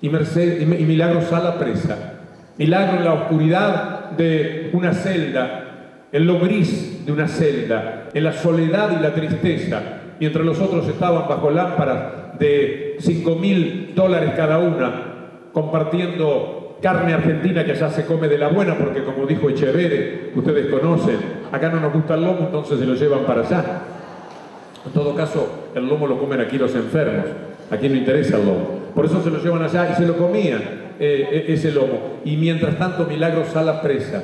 Y Milagro Sala presa. Milagro en la oscuridad de una celda, en lo gris de una celda, en la soledad y la tristeza, mientras los otros estaban bajo lámparas de $5.000 cada una, compartiendo carne argentina que allá se come de la buena, porque como dijo Echeverre, ustedes conocen, acá no nos gusta el lomo, entonces se lo llevan para allá. En todo caso, el lomo lo comen aquí los enfermos, aquí no interesa el lomo. Por eso se lo llevan allá y se lo comían ese lomo. Y mientras tanto, Milagro Sala presa.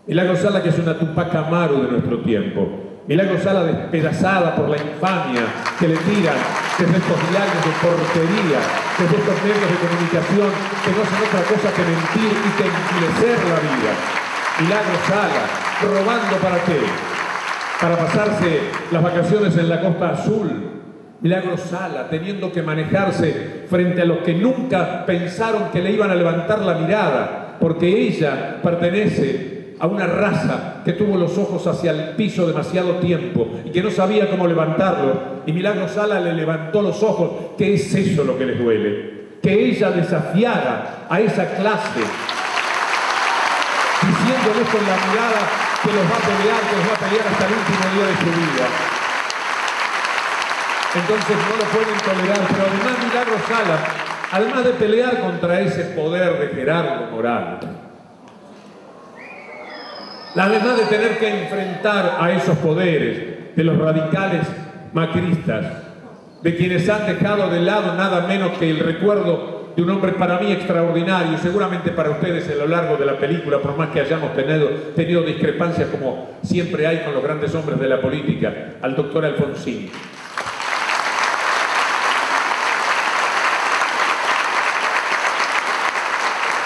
Milagro Sala, que es una Tupac Amaru de nuestro tiempo. Milagro Sala despedazada por la infamia que le tiran desde estos diarios de porquería, desde estos medios de comunicación que no son otra cosa que mentir y que enfurecer la vida. Milagro Sala, robando ¿para qué? Para pasarse las vacaciones en la Costa Azul. Milagro Sala, teniendo que manejarse frente a los que nunca pensaron que le iban a levantar la mirada, porque ella pertenece a una raza que tuvo los ojos hacia el piso demasiado tiempo y que no sabía cómo levantarlo. Y Milagro Sala le levantó los ojos. ¿Qué es eso lo que les duele? Que ella desafiara a esa clase, diciéndoles con la mirada que los va a pelear hasta el último día de su vida. Entonces no lo pueden tolerar, pero además Milagro Sala, además de pelear contra ese poder de Gerardo Morales, además de tener que enfrentar a esos poderes de los radicales macristas, de quienes han dejado de lado nada menos que el recuerdo de un hombre para mí extraordinario, seguramente para ustedes a lo largo de la película, por más que hayamos tenido discrepancias como siempre hay con los grandes hombres de la política, al doctor Alfonsín.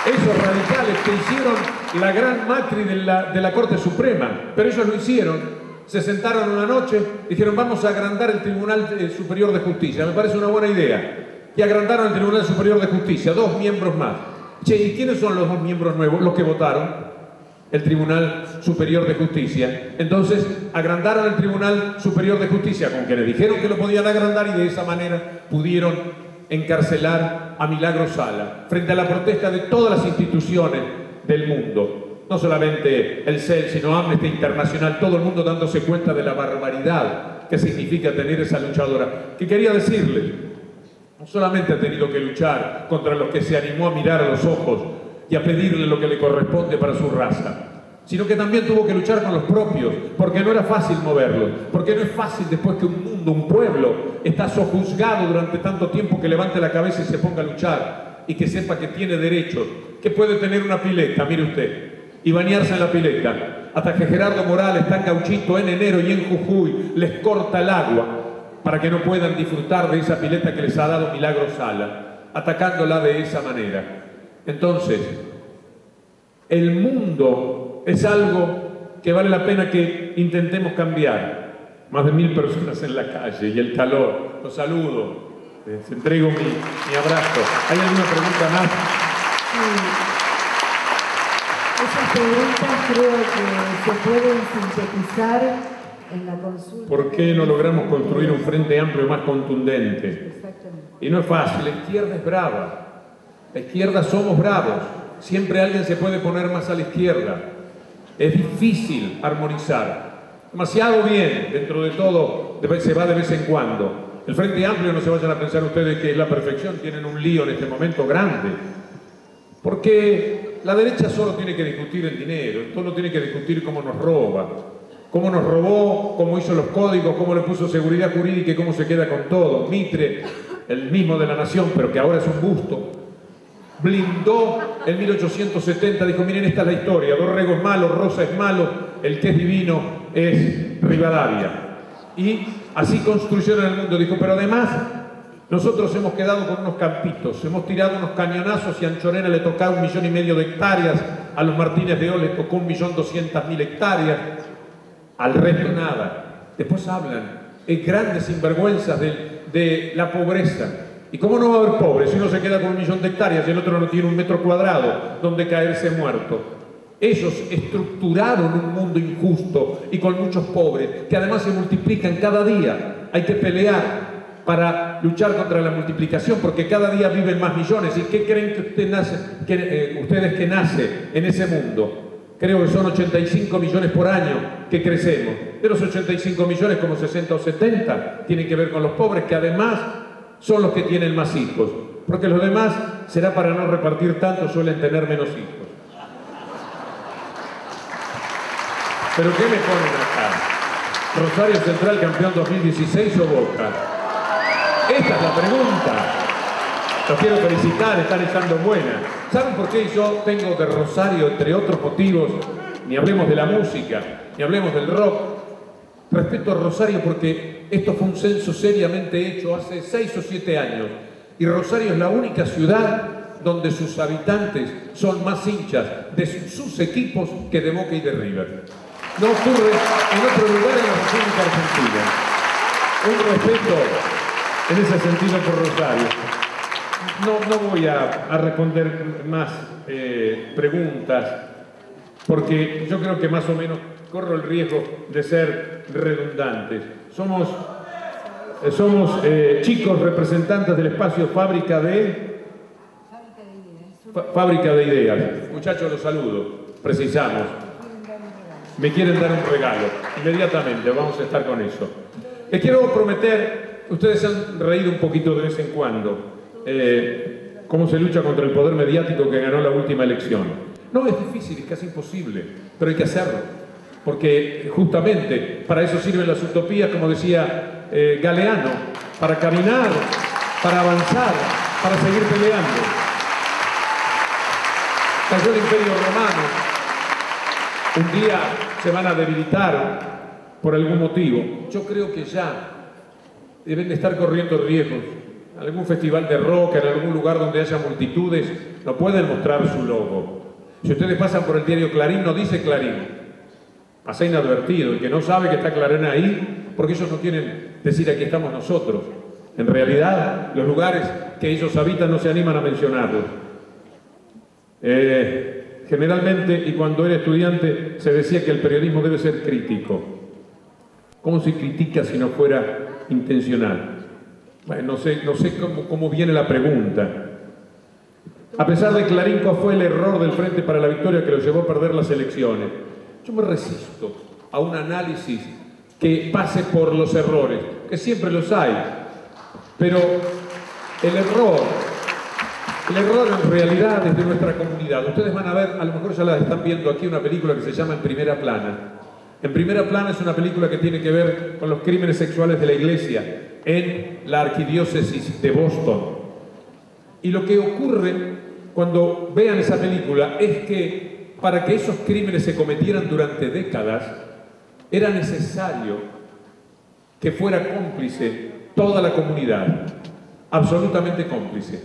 Esos radicales que hicieron la gran Macri de la Corte Suprema, pero ellos lo hicieron, se sentaron una noche, dijeron vamos a agrandar el Tribunal Superior de Justicia, me parece una buena idea, y agrandaron el Tribunal Superior de Justicia, 2 miembros más. Che, ¿y quiénes son los 2 miembros nuevos? Los que votaron el Tribunal Superior de Justicia. Entonces agrandaron el Tribunal Superior de Justicia con quienes dijeron que lo podían agrandar y de esa manera pudieron encarcelar a Milagro Sala frente a la protesta de todas las instituciones del mundo, no solamente el CEL, sino Amnesty Internacional, todo el mundo dándose cuenta de la barbaridad que significa tener esa luchadora, que quería decirle, no solamente ha tenido que luchar contra los que se animó a mirar a los ojos y a pedirle lo que le corresponde para su raza, sino que también tuvo que luchar con los propios, porque no era fácil moverlos, porque no es fácil después que un mundo, un pueblo, está sojuzgado durante tanto tiempo, que levante la cabeza y se ponga a luchar y que sepa que tiene derechos, que puede tener una pileta, mire usted, y bañarse en la pileta, hasta que Gerardo Morales, tan gauchito, en enero y en Jujuy, les corta el agua para que no puedan disfrutar de esa pileta que les ha dado Milagro Sala, atacándola de esa manera. Entonces, el mundo es algo que vale la pena que intentemos cambiar. Más de 1000 personas en la calle y el calor. Los saludo, les entrego mi abrazo. ¿Hay alguna pregunta más? Sí. Esas preguntas creo que se pueden sintetizar en la consulta. ¿Por qué no logramos construir un frente amplio más contundente? Exactamente. Y no es fácil, la izquierda es brava. La izquierda somos bravos. Siempre alguien se puede poner más a la izquierda. Es difícil armonizar. demasiado bien, dentro de todo, se va de vez en cuando. El Frente Amplio, no se vayan a pensar ustedes que es la perfección, tienen un lío en este momento grande. Porque la derecha solo tiene que discutir el dinero, solo tiene que discutir cómo nos roba, cómo nos robó, cómo hizo los códigos, cómo le puso seguridad jurídica y cómo se queda con todo. Mitre, el mismo de la Nación, pero que ahora es un busto, blindó en 1870, dijo, miren, esta es la historia, Dorrego es malo, Rosa es malo, el que es divino es Rivadavia. Y así construyeron el mundo, dijo, pero además nosotros hemos quedado con unos campitos, hemos tirado unos cañonazos y a Anchorena le tocaba 1,5 millones de hectáreas, a los Martínez de O les tocó 1.200.000 hectáreas, al resto nada. Después hablan, grandes sinvergüenzas de la pobreza. ¿Y cómo no va a haber pobres si uno se queda con 1 millón de hectáreas y el otro no tiene 1 metro cuadrado donde caerse muerto? Ellos estructuraron un mundo injusto y con muchos pobres, que además se multiplican cada día. Hay que pelear para luchar contra la multiplicación, porque cada día viven más millones. ¿Y qué creen que ustedes que nace en ese mundo? Creo que son 85 millones por año que crecemos. De los 85 millones, como 60 o 70, tienen que ver con los pobres, que además son los que tienen más hijos. Porque los demás, será para no repartir tanto, suelen tener menos hijos. ¿Pero qué me ponen acá? ¿Rosario Central campeón 2016 o Boca? Esta es la pregunta. Los quiero felicitar, están estando buenas. ¿Saben por qué yo tengo de Rosario, entre otros motivos, ni hablemos de la música, ni hablemos del rock? Respeto a Rosario porque esto fue un censo seriamente hecho hace 6 o 7 años. Y Rosario es la única ciudad donde sus habitantes son más hinchas de sus equipos que de Boca y de River. No ocurre en otro lugar en la República Argentina. Un respeto en ese sentido por Rosario. No voy a responder más preguntas, porque yo creo que más o menos corro el riesgo de ser redundantes. Somos chicos representantes del espacio Fábrica de Ideas. Muchachos, los saludo. Precisamos. Me quieren dar un regalo. Inmediatamente vamos a estar con eso. Les quiero prometer, ustedes se han reído un poquito de vez en cuando, cómo se lucha contra el poder mediático que ganó la última elección. No es difícil, es casi imposible, pero hay que hacerlo, porque justamente para eso sirven las utopías, como decía Galeano, para caminar, para avanzar, para seguir peleando. Cayó el Imperio Romano, un día se van a debilitar por algún motivo. Yo creo que ya deben de estar corriendo riesgos. Algún festival de rock, en algún lugar donde haya multitudes, no pueden mostrar su logo. Si ustedes pasan por el diario Clarín, no dice Clarín. Pasa inadvertido. El que no sabe que está Clarín ahí, porque ellos no quieren decir aquí estamos nosotros. En realidad, los lugares que ellos habitan no se animan a mencionarlos. Generalmente, y cuando era estudiante, se decía que el periodismo debe ser crítico. ¿Cómo se critica si no fuera intencional? Bueno, no sé cómo viene la pregunta. A pesar de Clarín, ¿cuál fue el error del Frente para la Victoria que lo llevó a perder las elecciones? Yo me resisto a un análisis que pase por los errores, que siempre los hay. Pero el error en realidad es de nuestra comunidad. Ustedes van a ver, a lo mejor ya la están viendo aquí, una película que se llama En Primera Plana. En Primera Plana es una película que tiene que ver con los crímenes sexuales de la Iglesia en la arquidiócesis de Boston. Y lo que ocurre cuando vean esa película es que para que esos crímenes se cometieran durante décadas era necesario que fuera cómplice toda la comunidad, absolutamente cómplice.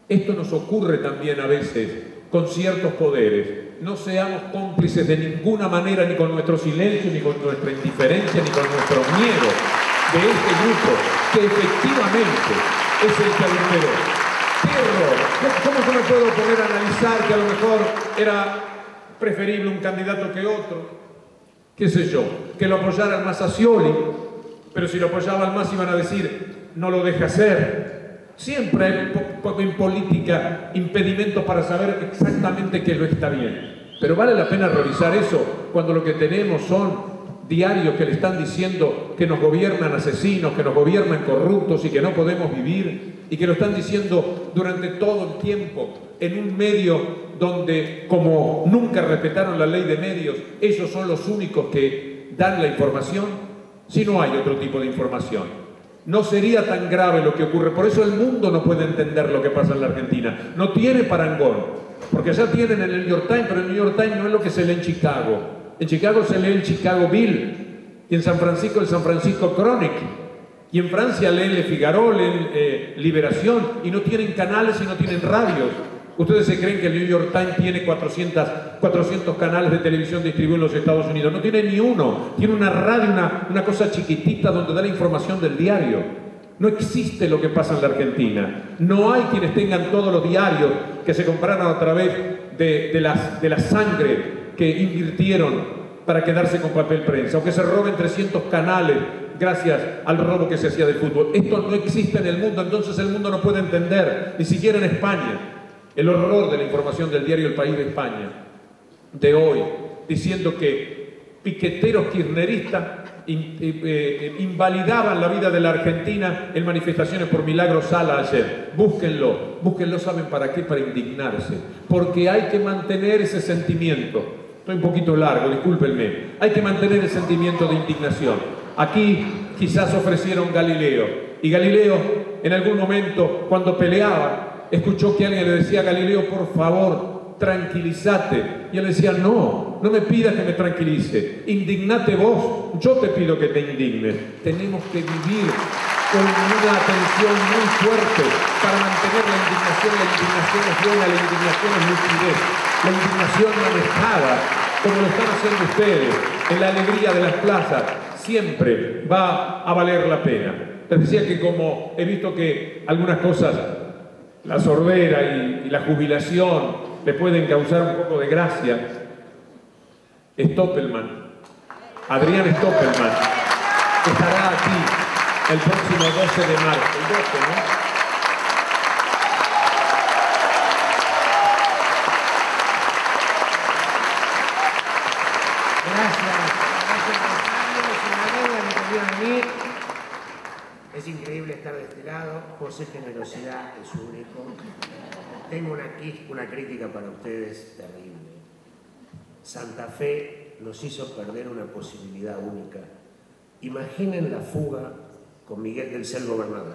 Esto nos ocurre también a veces con ciertos poderes. No seamos cómplices de ninguna manera, ni con nuestro silencio, ni con nuestra indiferencia, ni con nuestro miedo de este grupo, que efectivamente es el que adulteró. ¡Qué error! ¿Cómo yo me puedo poner a analizar que a lo mejor era preferible un candidato que otro? ¿Qué sé yo? Que lo apoyaran más a Scioli, pero si lo apoyaban más iban a decir, no lo deja hacer. Siempre hay en política impedimentos para saber exactamente qué es lo que está bien. Pero vale la pena revisar eso cuando lo que tenemos son diarios que le están diciendo que nos gobiernan asesinos, que nos gobiernan corruptos y que no podemos vivir, y que lo están diciendo durante todo el tiempo en un medio donde, como nunca respetaron la ley de medios, ellos son los únicos que dan la información. Si no hay otro tipo de información, no sería tan grave lo que ocurre. Por eso el mundo no puede entender lo que pasa en la Argentina. No tiene parangón, porque ya tienen el New York Times, pero el New York Times no es lo que se lee en Chicago. En Chicago se lee el Chicago Bill, y en San Francisco el San Francisco Chronic, y en Francia leen Le Figaro, leen Liberación, y no tienen canales y no tienen radios. ¿Ustedes se creen que el New York Times tiene 400 canales de televisión distribuidos en los Estados Unidos? No tiene ni uno. Tiene una radio, una cosa chiquitita donde da la información del diario. No existe lo que pasa en la Argentina. No hay quienes tengan todos los diarios que se compraron a través de la sangre que invirtieron para quedarse con papel prensa, o que se roben 300 canales gracias al robo que se hacía de fútbol. Esto no existe en el mundo, entonces el mundo no puede entender, ni siquiera en España, el horror de la información del diario El País de España, de hoy, diciendo que piqueteros kirchneristas invalidaban la vida de la Argentina en manifestaciones por Milagro Sala ayer. Búsquenlo, ¿saben para qué? Para indignarse, porque hay que mantener ese sentimiento. Estoy un poquito largo, discúlpenme. Hay que mantener el sentimiento de indignación. Aquí quizás ofrecieron Galileo, y Galileo en algún momento, cuando peleaba, escuchó que alguien le decía a Galileo: por favor, tranquilízate. Y él decía: no me pidas que me tranquilice, indignate vos, yo te pido que te indignes. Tenemos que vivir con una atención muy fuerte para mantener la indignación. La indignación es buena, la indignación es lucidez, la indignación manejada, como lo están haciendo ustedes, en la alegría de las plazas, siempre va a valer la pena. Les decía que como he visto que algunas cosas, la sordera y la jubilación, le pueden causar un poco de gracia, Stoppelman, Adrián Stoppelman, estará aquí el próximo 12 de marzo. El 12, ¿no? Es increíble estar de este lado. José Generosidad es único. Tengo una crítica para ustedes terrible. Santa Fe nos hizo perder una posibilidad única. Imaginen la fuga con Miguel del Cel gobernador.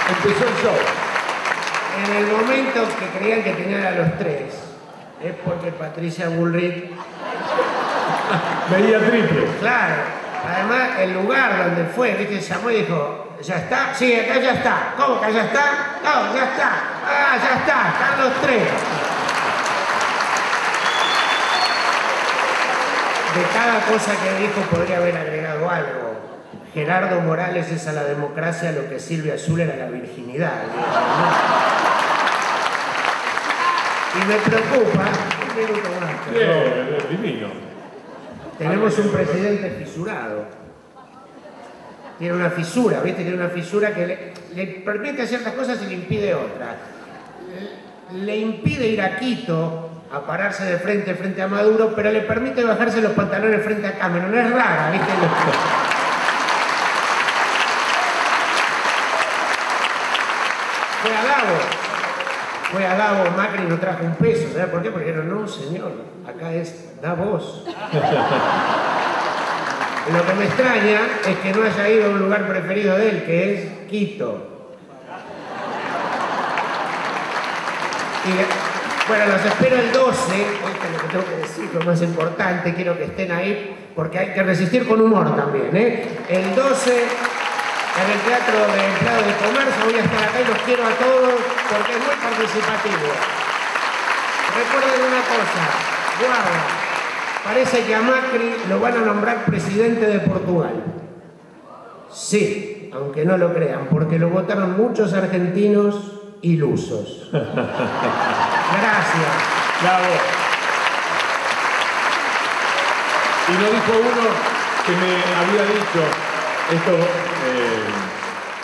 Empezó el show. En el momento que creían que tenían a los tres, es porque Patricia Bullrich veía triple. Claro. Además, el lugar donde fue, ¿viste? Llamó y dijo: ¿ya está? Sí, acá ya está. ¿Cómo que ya está? No, ya está. Ah, ya está. Están los tres. De cada cosa que dijo podría haber agregado algo. Gerardo Morales es a la democracia lo que Silvia Azul era a la virginidad. Y me preocupa, un minuto más. Divino. Tenemos un presidente fisurado. Tiene una fisura, ¿viste? Tiene una fisura que le permite ciertas cosas y le impide otras. Le impide ir a Quito a pararse de frente a Maduro, pero le permite bajarse los pantalones frente a Cameron. Es rara, ¿viste? Fue a Davos, Macri no trajo un peso. ¿Sabes por qué? Porque dijeron: no, señor, acá es Davos. Lo que me extraña es que no haya ido a un lugar preferido de él, que es Quito. Bueno, los espero el 12, esto es lo que tengo que decir, lo más importante, quiero que estén ahí, porque hay que resistir con humor también, ¿eh? El 12... en el Teatro de Empleados de Comercio voy a estar acá y los quiero a todos porque es muy participativo. Recuerden una cosa, guarda, parece que a Macri lo van a nombrar presidente de Portugal. Sí, aunque no lo crean, porque lo votaron muchos argentinos ilusos. Gracias. Bravo. Y lo dijo uno que me había dicho, esto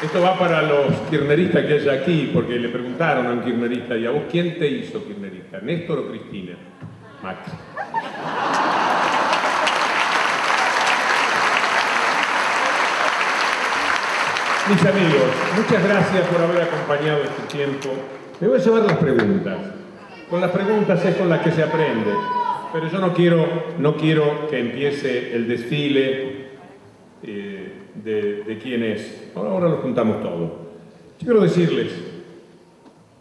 Esto va para los kirchneristas que hay aquí, porque le preguntaron a un kirchnerista, ¿y a vos quién te hizo kirchnerista? ¿Néstor o Cristina? Macri. Mis amigos, muchas gracias por haber acompañado este tiempo. Me voy a llevar las preguntas. Con las preguntas es con las que se aprende. Pero yo no quiero que empiece el desfile de quién es. Ahora lo juntamos todo. Yo quiero decirles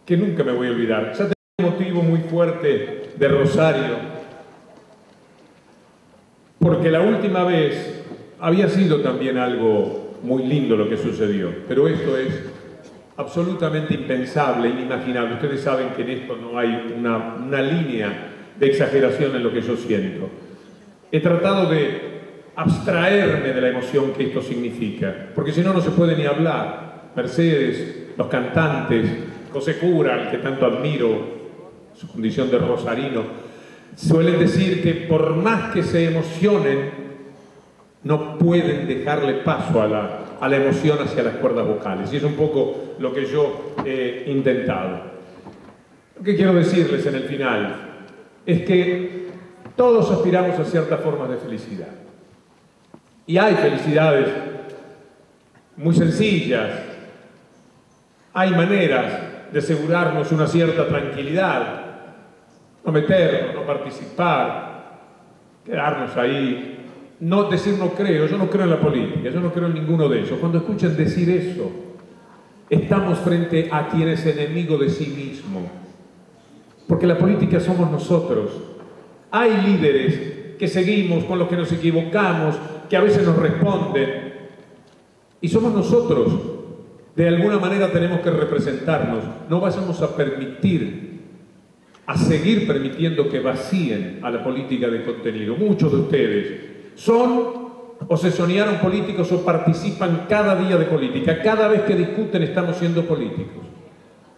que nunca me voy a olvidar. Ya tengo un motivo muy fuerte de Rosario, porque la última vez había sido también algo muy lindo lo que sucedió, pero esto es absolutamente impensable, inimaginable. Ustedes saben que en esto no hay una línea de exageración en lo que yo siento. He tratado de abstraerme de la emoción que esto significa, porque si no, no se puede ni hablar. Mercedes, los cantantes, José Cura, al que tanto admiro, su condición de rosarino, suelen decir que por más que se emocionen, no pueden dejarle paso a la emoción hacia las cuerdas vocales. Y es un poco lo que yo he intentado. Lo que quiero decirles en el final es que todos aspiramos a ciertas formas de felicidad. Y hay felicidades muy sencillas. Hay maneras de asegurarnos una cierta tranquilidad. No meternos, no participar, quedarnos ahí. No decir no creo, yo no creo en la política, yo no creo en ninguno de ellos. Cuando escuchen decir eso, estamos frente a quien es enemigo de sí mismo. Porque la política somos nosotros. Hay líderes que seguimos, con los que nos equivocamos, que a veces nos responden. Y somos nosotros. De alguna manera tenemos que representarnos. No vayamos a seguir permitiendo que vacíen a la política de contenido. Muchos de ustedes son o se soñaron políticos o participan cada día de política. Cada vez que discuten estamos siendo políticos.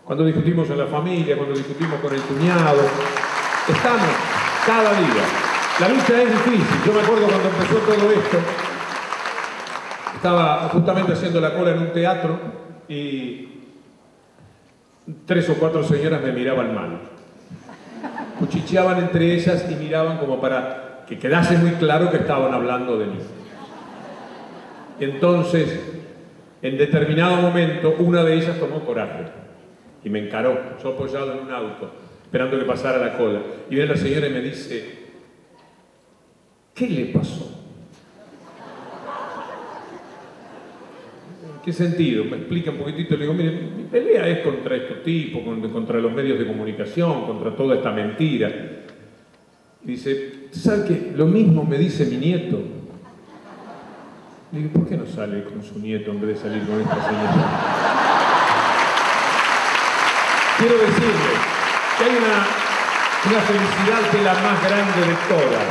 Cuando discutimos en la familia, cuando discutimos con el cuñado, estamos cada día. La lucha es difícil. Yo me acuerdo cuando empezó todo esto, estaba justamente haciendo la cola en un teatro y 3 o 4 señoras me miraban mal. Cuchicheaban entre ellas y miraban como para que quedase muy claro que estaban hablando de mí. Entonces, en determinado momento, una de ellas tomó coraje y me encaró, yo apoyado en un auto, esperando que pasara la cola. Y viene la señora y me dice, ¿qué le pasó? ¿En qué sentido? Me explica un poquitito. Le digo, mire, mi pelea es contra estos tipos, contra los medios de comunicación, contra toda esta mentira. Y dice, ¿sabe qué? Lo mismo me dice mi nieto. Le digo, ¿por qué no sale con su nieto en vez de salir con esta señora? Quiero decirles que hay una felicidad que es la más grande de todas.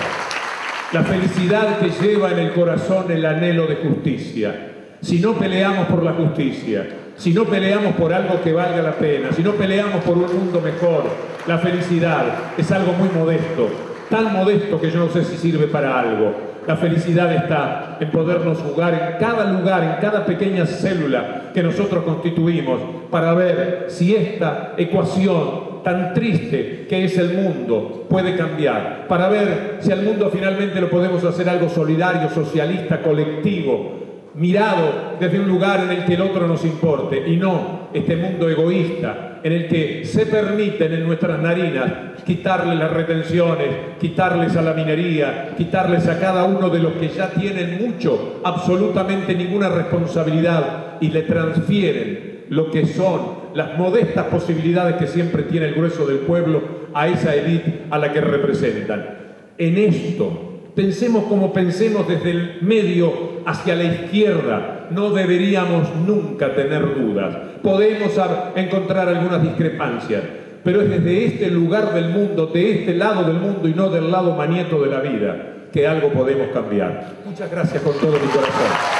La felicidad que lleva en el corazón el anhelo de justicia. Si no peleamos por la justicia, si no peleamos por algo que valga la pena, si no peleamos por un mundo mejor, la felicidad es algo muy modesto, tan modesto que yo no sé si sirve para algo. La felicidad está en podernos jugar en cada lugar, en cada pequeña célula que nosotros constituimos, para ver si esta ecuación tan triste que es el mundo puede cambiar, para ver si al mundo finalmente lo podemos hacer algo solidario, socialista, colectivo, mirado desde un lugar en el que el otro nos importe, y no este mundo egoísta en el que se permiten en nuestras narinas quitarles las retenciones, quitarles a la minería, quitarles a cada uno de los que ya tienen mucho, absolutamente ninguna responsabilidad, y le transfieren lo que son las modestas posibilidades que siempre tiene el grueso del pueblo a esa élite a la que representan. En esto, pensemos como pensemos desde el medio hacia la izquierda, no deberíamos nunca tener dudas. Podemos encontrar algunas discrepancias, pero es desde este lugar del mundo, de este lado del mundo y no del lado manieto de la vida, que algo podemos cambiar. Muchas gracias con todo mi corazón.